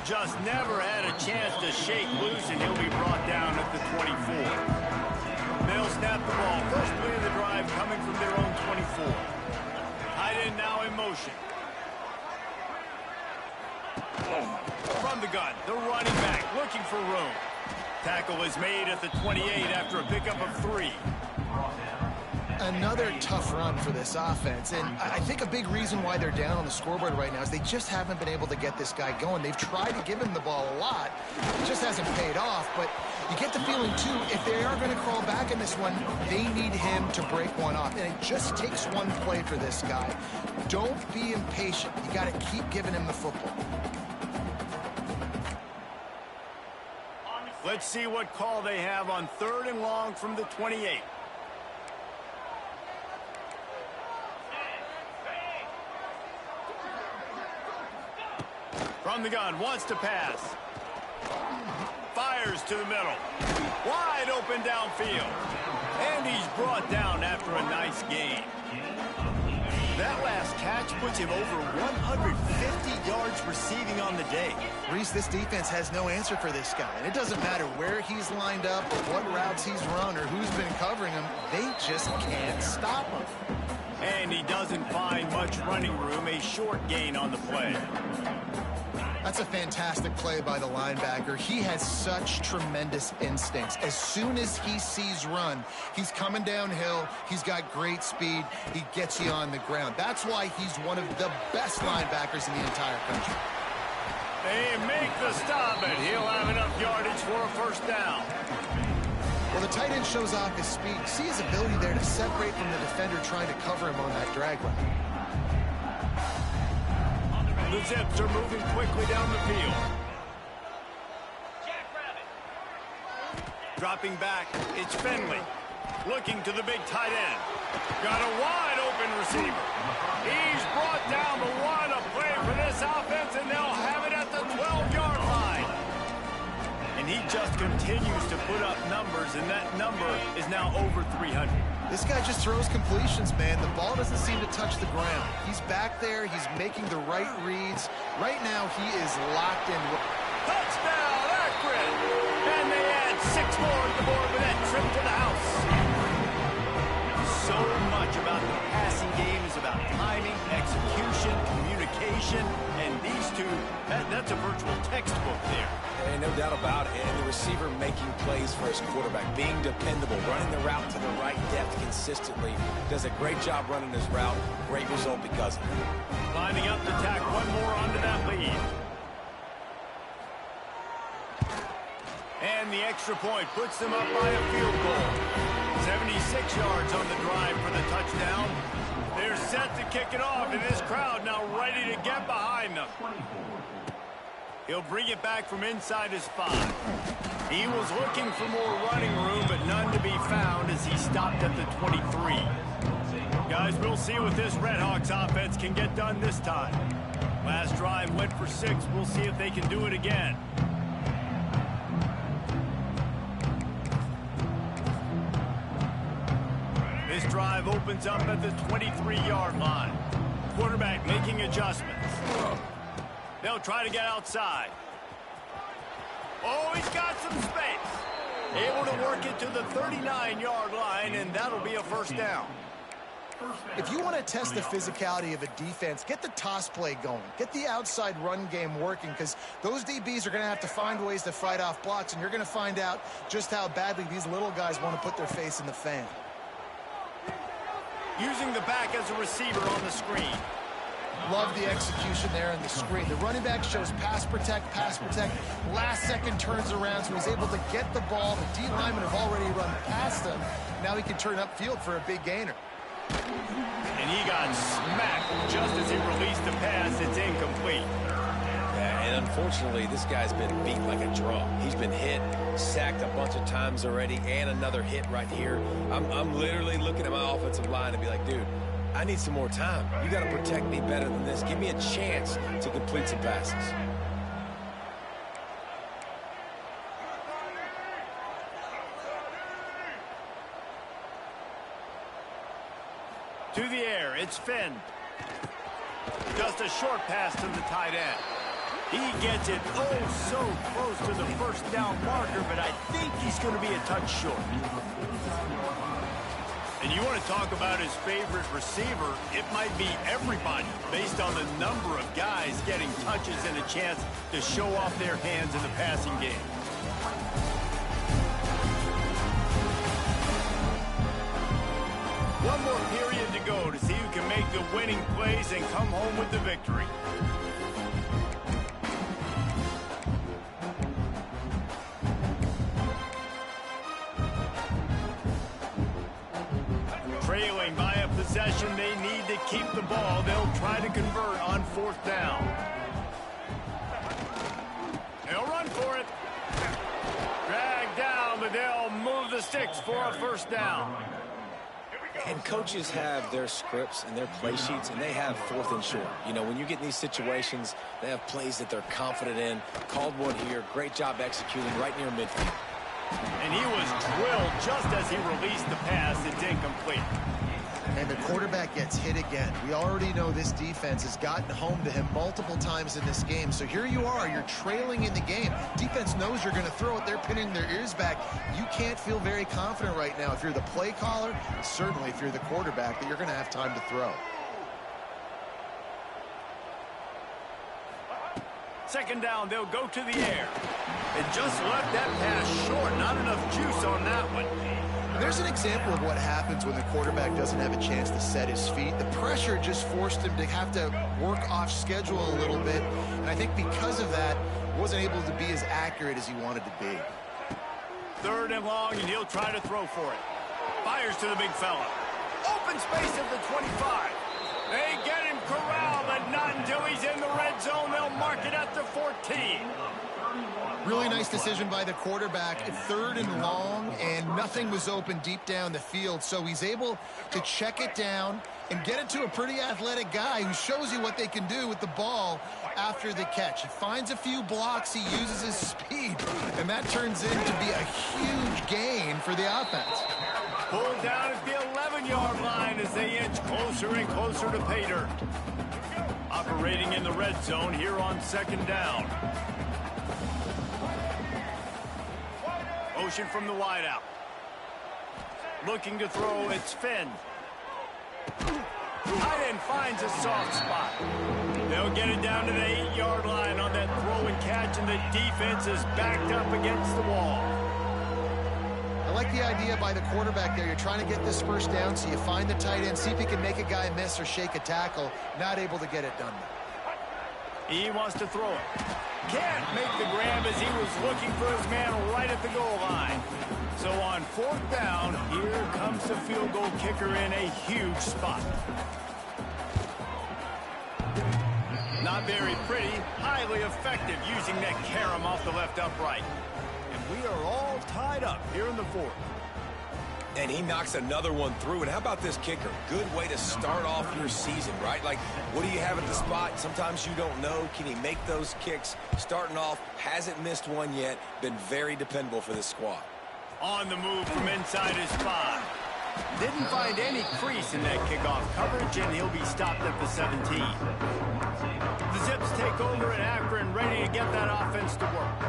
Just never had a chance to shake loose, and he'll be brought down at the 24. They'll snap the ball. First play of the drive coming from their own 24. Tight end now in motion. From the gun, the running back looking for room. Tackle is made at the 28 after a pickup of 3. Another tough run for this offense, and I think a big reason why they're down on the scoreboard right now is they just haven't been able to get this guy going. They've tried to give him the ball a lot. It just hasn't paid off, but you get the feeling, too, if they are going to crawl back in this one, they need him to break one off, and it just takes one play for this guy. Don't be impatient. You got to keep giving him the football. Let's see what call they have on 3rd and long from the 28. From the gun, wants to pass. Fires to the middle. Wide open downfield. And he's brought down after a nice gain. That last catch puts him over 150 yards receiving on the day. Reese, this defense has no answer for this guy. And it doesn't matter where he's lined up or what routes he's run or who's been covering him. They just can't stop him. And he doesn't find much running room. A short gain on the play. That's a fantastic play by the linebacker. He has such tremendous instincts. As soon as he sees run, he's coming downhill. He's got great speed. He gets you on the ground. That's why he's one of the best linebackers in the entire country. They make the stop, but he'll have enough yardage for a 1st down. Well, the tight end shows off his speed. See his ability there to separate from the defender trying to cover him on that drag route. The Zips are moving quickly down the field. Dropping back, it's Finley. Looking to the big tight end. Got a wide open receiver. He's brought down the one. A play for this offense, and they'll have it at the 12-yard line. And he just continues to put up numbers, and that number is now over 300. This guy just throws completions, man. The ball doesn't seem to touch the ground. He's back there. He's making the right reads. Right now, he is locked in. Touchdown, Akron! And they add 6 more to the board with that trip to the house. So much about the passing game is about timing, execution, communication, and these two, that's a virtual textbook there. And no doubt about it. And the receiver making plays for his quarterback, being dependable, running the route to the right depth consistently. Does a great job running his route. Great result because of it. Lining up to tack one more onto that lead. And the extra point puts them up by a field goal. 76 yards on the drive for the touchdown. They're set to kick it off, and this crowd now ready to get behind them. He'll bring it back from inside his 5. He was looking for more running room, but none to be found as he stopped at the 23. Guys, we'll see what this Redhawks offense can get done this time. Last drive went for 6. We'll see if they can do it again. This drive opens up at the 23-yard line. Quarterback making adjustments. They'll try to get outside. Oh, he's got some space. Able to work it to the 39-yard line, and that'll be a first down. If you want to test the physicality of a defense, get the toss play going. Get the outside run game working, because those DBs are going to have to find ways to fight off blocks, and you're going to find out just how badly these little guys want to put their face in the fan. Using the back as a receiver on the screen. Love the execution there on the screen. The running back shows pass protect, last second turns around, so he's able to get the ball. The D linemen have already run past him. Now he can turn upfield for a big gainer. And he got smacked just as he released the pass. It's incomplete. Yeah, and unfortunately, this guy's been beat like a drum. He's been hit, sacked a bunch of times already, and another hit right here. I'm literally looking at my offensive line and be like, dude, I need some more time. You got to protect me better than this. Give me a chance to complete some passes. To the air, it's Finn. Just a short pass to the tight end. He gets it so close to the first down marker, but I think he's going to be a touch short. And you want to talk about his favorite receiver, it might be everybody based on the number of guys getting touches and a chance to show off their hands in the passing game. One more period to go to see who can make the winning plays and come home with the victory. Trailing by a possession, they need to keep the ball. They'll try to convert on 4th down. They'll run for it. Drag down, but they'll move the sticks for a first down. And coaches have their scripts and their play sheets, and they have 4th and short. You know, when you get in these situations, they have plays that they're confident in. Called one here. Great job executing right near midfield. And he was drilled just as he released the pass. It's incomplete. And the quarterback gets hit again. We already know this defense has gotten home to him multiple times in this game. So here you are, you're trailing in the game. Defense knows you're going to throw it. They're pinning their ears back. You can't feel very confident right now if you're the play caller, certainly if you're the quarterback, that you're going to have time to throw. Second down, they'll go to the air. It just left that pass short. Not enough juice on that one. There's an example of what happens when the quarterback doesn't have a chance to set his feet. The pressure just forced him to have to work off schedule a little bit. And I think because of that, wasn't able to be as accurate as he wanted to be. 3rd and long, and he'll try to throw for it. Fires to the big fella. Open space at the 25. They get him corralled, but not until he's in the red zone. They'll mark it at the 14. Really nice decision by the quarterback. 3rd and long, and nothing was open deep down the field. So he's able to check it down and get it to a pretty athletic guy who shows you what they can do with the ball after the catch. He finds a few blocks, he uses his speed, and that turns into be a huge gain for the offense. Pulled down at the 11. 1-yard line as they inch closer and closer to pay dirt. Operating in the red zone here on 2nd down. Motion from the wideout. Looking to throw, it's Finn. Tight end finds a soft spot. They'll get it down to the 8-yard line on that throw and catch, and the defense is backed up against the wall. I like the idea by the quarterback there. You're trying to get this first down, so you find the tight end, see if he can make a guy miss or shake a tackle. Not able to get it done. He wants to throw it. Can't make the grab as he was looking for his man right at the goal line. So on 4th down, here comes the field goal kicker in a huge spot. Not very pretty, highly effective using that carom off the left upright. And we are all tied up here in the 4th. And he knocks another one through. And how about this kicker? Good way to start off your season, right? Like, what do you have at the spot? Sometimes you don't know. Can he make those kicks? Starting off, hasn't missed one yet. Been very dependable for this squad. On the move from inside his 5. Didn't find any crease in that kickoff coverage, and he'll be stopped at the 17. The Zips take over at Akron, ready to get that offense to work.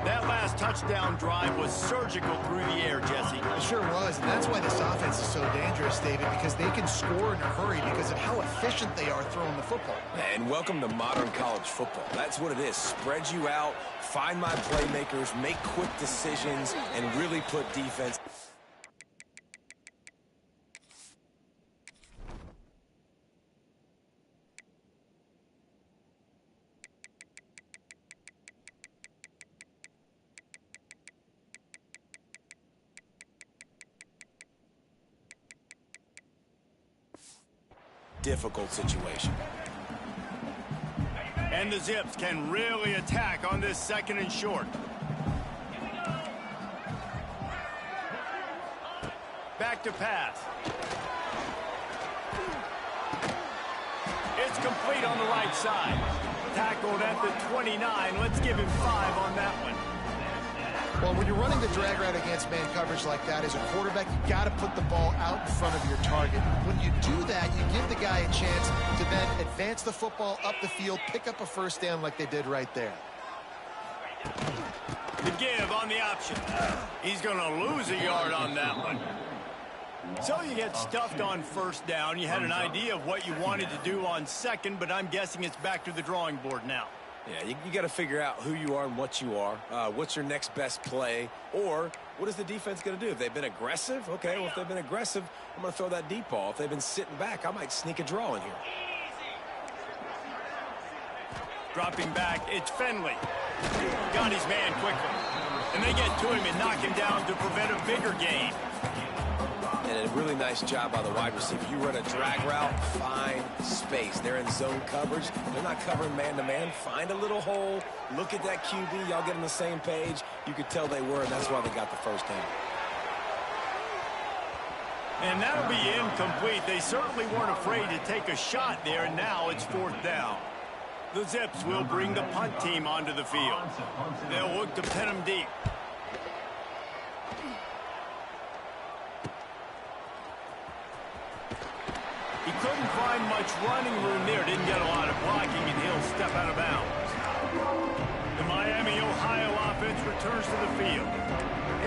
That last touchdown drive was surgical through the air, Jesse. It sure was, and that's why this offense is so dangerous, David, because they can score in a hurry because of how efficient they are throwing the football. And welcome to modern college football. That's what it is. Spread you out, find my playmakers, make quick decisions, and really put defense. Difficult situation. And the Zips can really attack on this 2nd and short. Back to pass. It's complete on the right side. Tackled at the 29. Let's give him 5 on that one. Well, when you're running the drag route against man coverage like that, as a quarterback, you got to put the ball out in front of your target. When you do that, you give the guy a chance to then advance the football up the field, pick up a first down like they did right there. The give on the option. He's going to lose a yard on that one. So you get stuffed on 1st down. You had an idea of what you wanted to do on 2nd, but I'm guessing it's back to the drawing board now. Yeah, you got to figure out who you are and what you are. What's your next best play? Or what is the defense going to do? If they've been aggressive, okay, well, if they've been aggressive, I'm going to throw that deep ball. If they've been sitting back, I might sneak a draw in here. Dropping back, it's Finley. Got his man quickly. And they get to him and knock him down to prevent a bigger gain. And a really nice job by the wide receiver. You run a drag route, find space. They're in zone coverage. They're not covering man-to-man. Find a little hole. Look at that QB. Y'all get on the same page. You could tell they were, and that's why they got the first down. And that'll be incomplete. They certainly weren't afraid to take a shot there, and now it's 4th down. The Zips will bring the punt team onto the field. They'll look to pin them deep. He couldn't find much running room there. Didn't get a lot of blocking, and he'll step out of bounds. The Miami, Ohio offense returns to the field.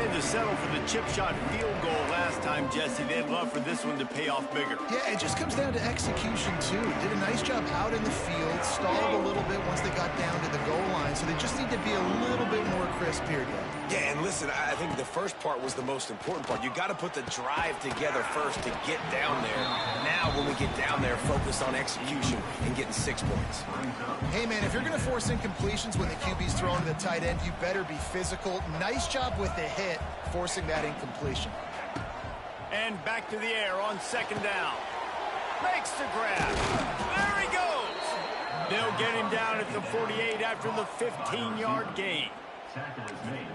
Had to settle for the chip shot field goal last time, Jesse. They'd love for this one to pay off bigger. Yeah, it just comes down to execution, too. Did a nice job out in the field, stalled a little bit once they got down to the goal line, so they just need to be a little bit more crisp here, Dad. Yeah, and listen, I think the first part was the most important part. You got to put the drive together first to get down there. Now, when we get down there, focus on execution and getting 6 points. Hey, man, if you're going to force incompletions when the QB's throwing to the tight end, you better be physical. Nice job with the hit, forcing that incompletion. And back to the air on 2nd down. Makes the grab. There he goes. They'll get him down at the 48 after the 15-yard gain.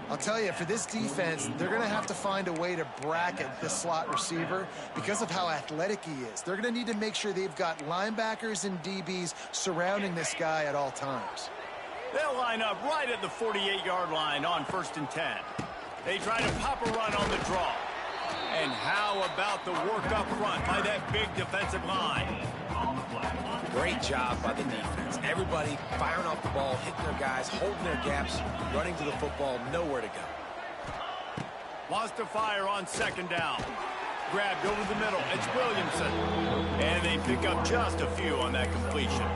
I'll tell you, for this defense, they're going to have to find a way to bracket this slot receiver because of how athletic he is. They're going to need to make sure they've got linebackers and DBs surrounding this guy at all times. They'll line up right at the 48-yard line on 1st and 10. They try to pop a run on the draw. And how about the work up front by that big defensive line? Great job by the defense. Everybody firing off the ball, hitting their guys, holding their gaps, running to the football, nowhere to go. Wants to fire on second down. Grabbed over the middle. It's Williamson. And they pick up just a few on that completion.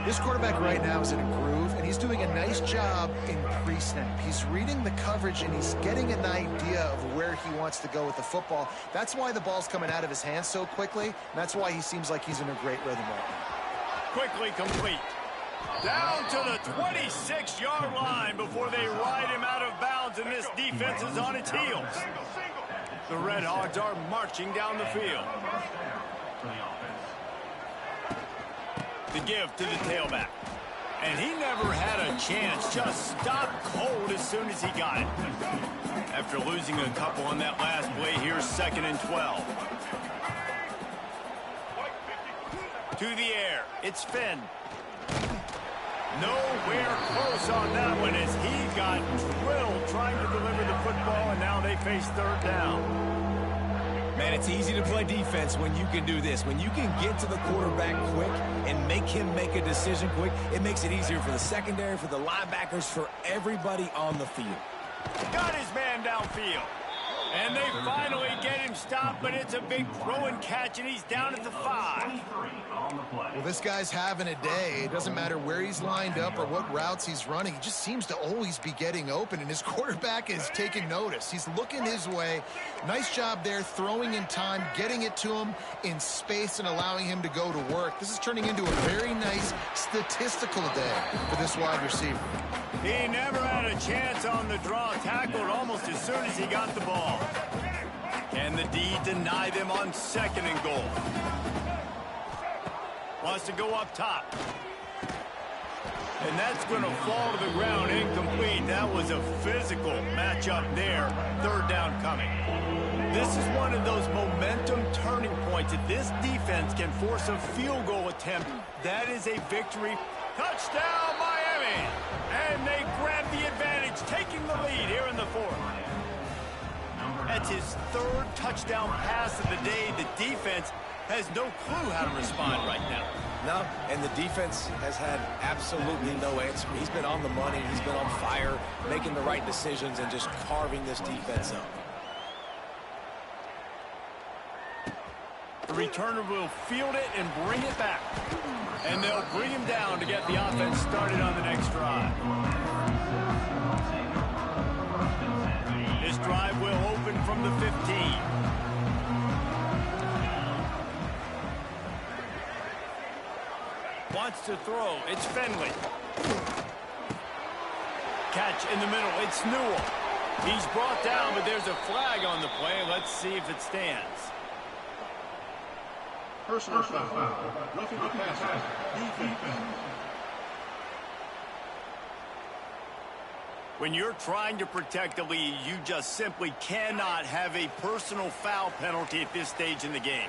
This quarterback right now is in a groove, and he's doing a nice job in pre-snap. He's reading the coverage, and he's getting an idea of where he wants to go with the football. That's why the ball's coming out of his hands so quickly, and that's why he seems like he's in a great rhythm right now. Quickly complete. Down to the 26-yard line before they ride him out of bounds, and this defense is on its heels. The Red Hogs are marching down the field. The give to the tailback. And he never had a chance. Just stopped cold as soon as he got it. After losing a couple on that last play, here's 2nd and 12. To the air. It's Finn. Nowhere close on that one as he got drilled trying to deliver the football, and now they face 3rd down. Man, it's easy to play defense when you can do this. When you can get to the quarterback quick and make him make a decision quick, it makes it easier for the secondary, for the linebackers, for everybody on the field. Got his man downfield. And they finally get him stopped, but it's a big throw and catch, and he's down at the 5. Well, this guy's having a day. It doesn't matter where he's lined up or what routes he's running. He just seems to always be getting open, and his quarterback is taking notice. He's looking his way. Nice job there, throwing in time, getting it to him in space, and allowing him to go to work. This is turning into a very nice statistical day for this wide receiver. He never had a chance on the draw, tackled almost as soon as he got the ball. Can the D deny them on 2nd and goal? Wants to go up top. And that's going to fall to the ground, incomplete. That was a physical matchup there. 3rd down coming. This is one of those momentum turning points. If this defense can force a field goal attempt, that is a victory. Touchdown, Miami! And they grab the advantage, taking the lead here in the 4th. That's his 3rd touchdown pass of the day. The defense has no clue how to respond right now. No, and the defense has had absolutely no answer. He's been on the money. He's been on fire, making the right decisions and just carving this defense up. The returner will field it and bring it back. And they'll bring him down to get the offense started on the next drive. This drive will open from the 15. Wants to throw. It's Finley. Catch in the middle. It's Newell. He's brought down, but there's a flag on the play. Let's see if it stands. Personal foul. Roughing the passer. Defense. When you're trying to protect the lead, you just simply cannot have a personal foul penalty at this stage in the game.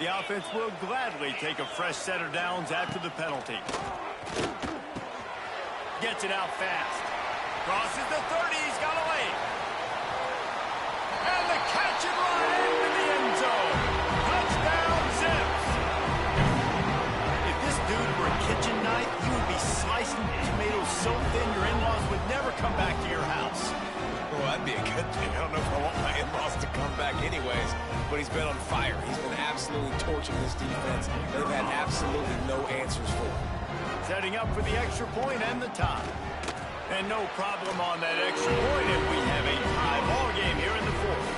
The offense will gladly take a fresh set of downs after the penalty. Gets it out fast. Crosses the 30. He's got away. And the catch and run into the end zone. Touchdown, Zips. If this dude were a kitchen knife, he would be slicing tomatoes so thin your in-laws would never come back to your house. Well, that'd be a good thing. I don't know if I want my in-laws to come back anyways, but he's been on fire. He's been absolutely torching this defense. They've had absolutely no answers for him. Setting up for the extra point and the tie. And no problem on that extra point if we have a tie ball game here in the 4th.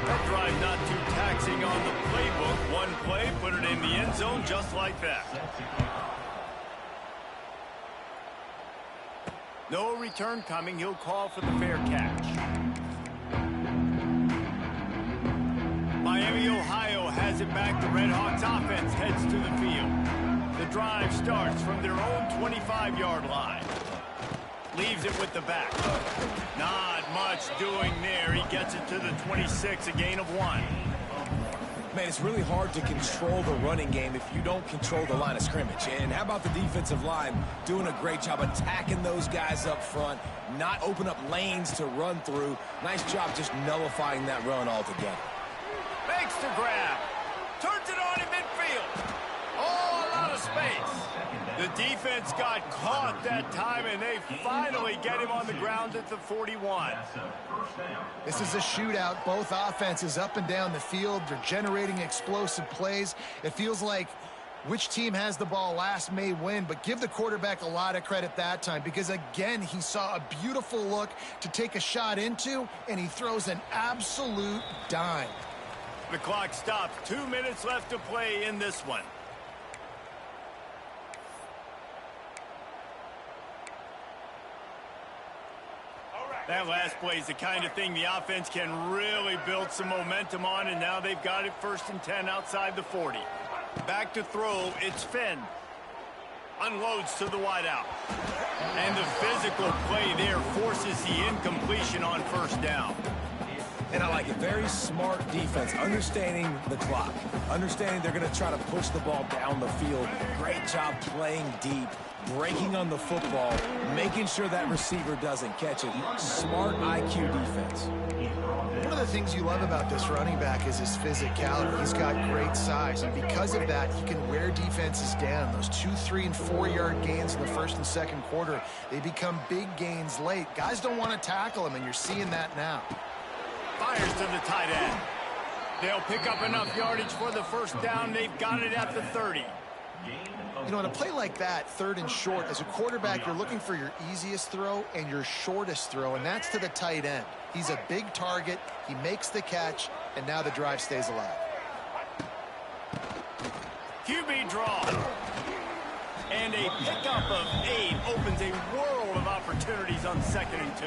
That drive not too taxing on the playbook. One play, put it in the end zone just like that. No return coming. He'll call for the fair catch. Miami, Ohio has it back. The Red Hawks offense heads to the field. The drive starts from their own 25-yard line. Leaves it with the back. Not much doing there. He gets it to the 26, a gain of 1. Man, it's really hard to control the running game if you don't control the line of scrimmage. And how about the defensive line doing a great job attacking those guys up front, not open up lanes to run through. Nice job just nullifying that run altogether. Makes the grab. Turns it on in midfield. Oh, a lot of space. The defense got caught that time, and they finally get him on the ground at the 41. This is a shootout. Both offenses up and down the field. They're generating explosive plays. It feels like which team has the ball last may win, but give the quarterback a lot of credit that time because, again, he saw a beautiful look to take a shot into, and he throws an absolute dime. The clock stops. 2 minutes left to play in this one. That last play is the kind of thing the offense can really build some momentum on, and now they've got it 1st and 10 outside the 40. Back to throw, it's Finn. Unloads to the wideout. And the physical play there forces the incompletion on 1st down. And I like it. Very smart defense, understanding the clock, understanding they're going to try to push the ball down the field. Great job playing deep, breaking on the football, making sure that receiver doesn't catch it. Smart IQ defense. One of the things you love about this running back is his physicality. He's got great size, and because of that, he can wear defenses down. Those 2, 3, and 4-yard gains in the 1st and 2nd quarter, they become big gains late. Guys don't want to tackle him, and you're seeing that now. Fires to the tight end. They'll pick up enough yardage for the 1st down. They've got it at the 30. You know, in a play like that, 3rd and short, as a quarterback, you're looking for your easiest throw and your shortest throw, and that's to the tight end. He's a big target. He makes the catch, and now the drive stays alive. QB draw. And a pickup of 8 opens a world of opportunities on 2nd and 2.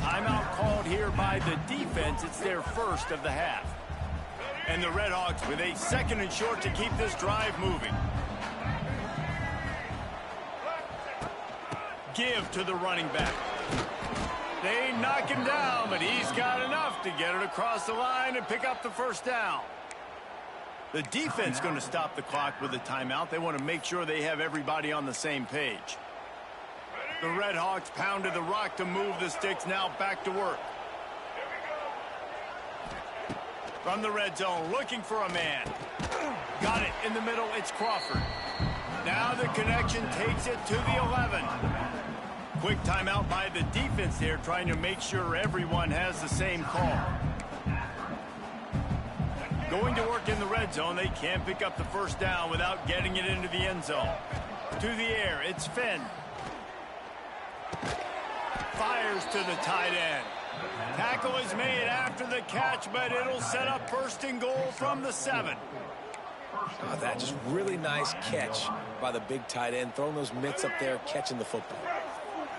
Timeout called here by the defense. It's their 1st of the half. And the Redhawks with a 2nd and short to keep this drive moving. Give to the running back. They knock him down, but he's got enough to get it across the line and pick up the 1st down. The defense going to stop the clock with a timeout. They want to make sure they have everybody on the same page. The Redhawks pounded the rock to move the sticks. Now back to work. From the red zone, looking for a man. Got it in the middle. It's Crawford. Now the connection takes it to the 11. Quick timeout by the defense there, trying to make sure everyone has the same call. Going to work in the red zone. They can't pick up the 1st down without getting it into the end zone. To the air, it's Finn. Fires to the tight end. Tackle is made after the catch, but it'll set up 1st and goal from the 7. Oh, that just really nice catch by the big tight end, throwing those mitts up there, catching the football.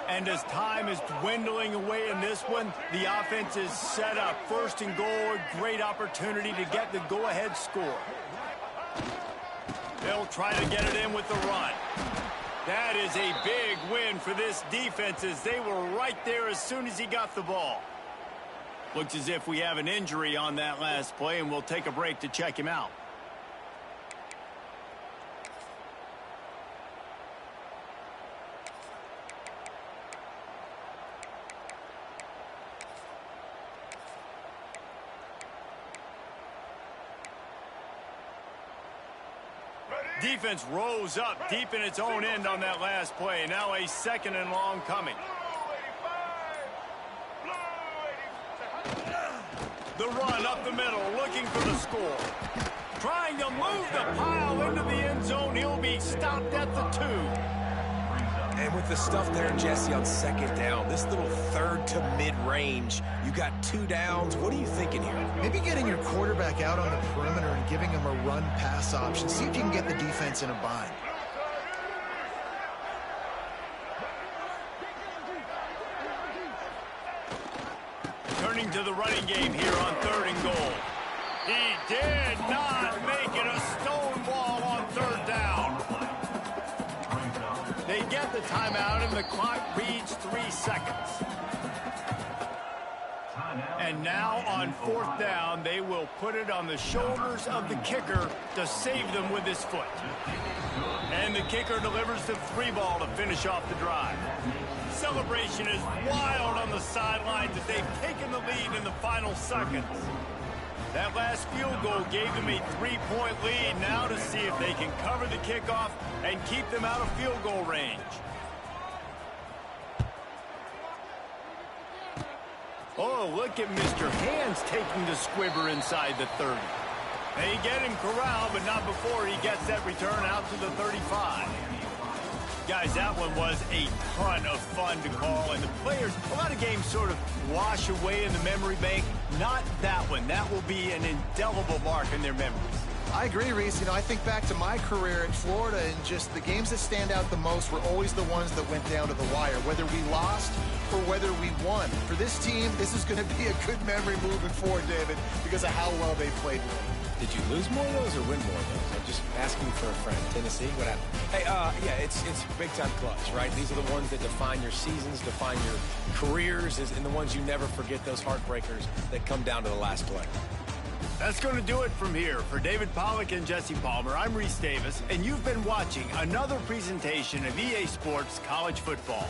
And as time is dwindling away in this one, the offense is set up. 1st and goal, a great opportunity to get the go-ahead score. They'll try to get it in with the run. That is a big win for this defense as they were right there as soon as he got the ball. Looks as if we have an injury on that last play, and we'll take a break to check him out. Defense rose up deep in its own end on that last play. Now a 2nd and long coming. The run up the middle, looking for the score. Trying to move the pile into the end zone. He'll be stopped at the 2. And with the stuff there, Jesse, on 2nd down, this little 3rd to mid-range, you got 2 downs. What are you thinking here? Maybe getting your quarterback out on the perimeter and giving him a run-pass option. See if you can get the defense in a bind. Turning to the running game here on 3rd and goal. He did not make it a stone wall on 3rd down. They get the timeout, and the clock reads 3 seconds. And now on 4th down, they will put it on the shoulders of the kicker to save them with his foot. And the kicker delivers the 3-ball to finish off the drive. Celebration is wild on the sidelines as they've taken the lead in the final seconds. That last field goal gave them a 3-point lead. Now to see if they can cover the kickoff and keep them out of field goal range. Oh, look at Mr. Hands taking the squibber inside the 30. They get him corralled, but not before he gets that return out to the 35. Guys, that one was a ton of fun to call, and the players, a lot of games sort of wash away in the memory bank. Not that one. That will be an indelible mark in their memories. I agree, Reese. You know, I think back to my career at Florida, and just the games that stand out the most were always the ones that went down to the wire, whether we lost or whether we won. For this team, this is going to be a good memory moving forward, David, because of how well they played. Did you lose more of those or win more of those? I'm just asking for a friend. Tennessee, what happened? Hey, yeah, it's big-time clutch, right? These are the ones that define your seasons, define your careers, and the ones you never forget, those heartbreakers that come down to the last play. That's going to do it from here. For David Pollack and Jesse Palmer, I'm Reese Davis, and you've been watching another presentation of EA Sports College Football.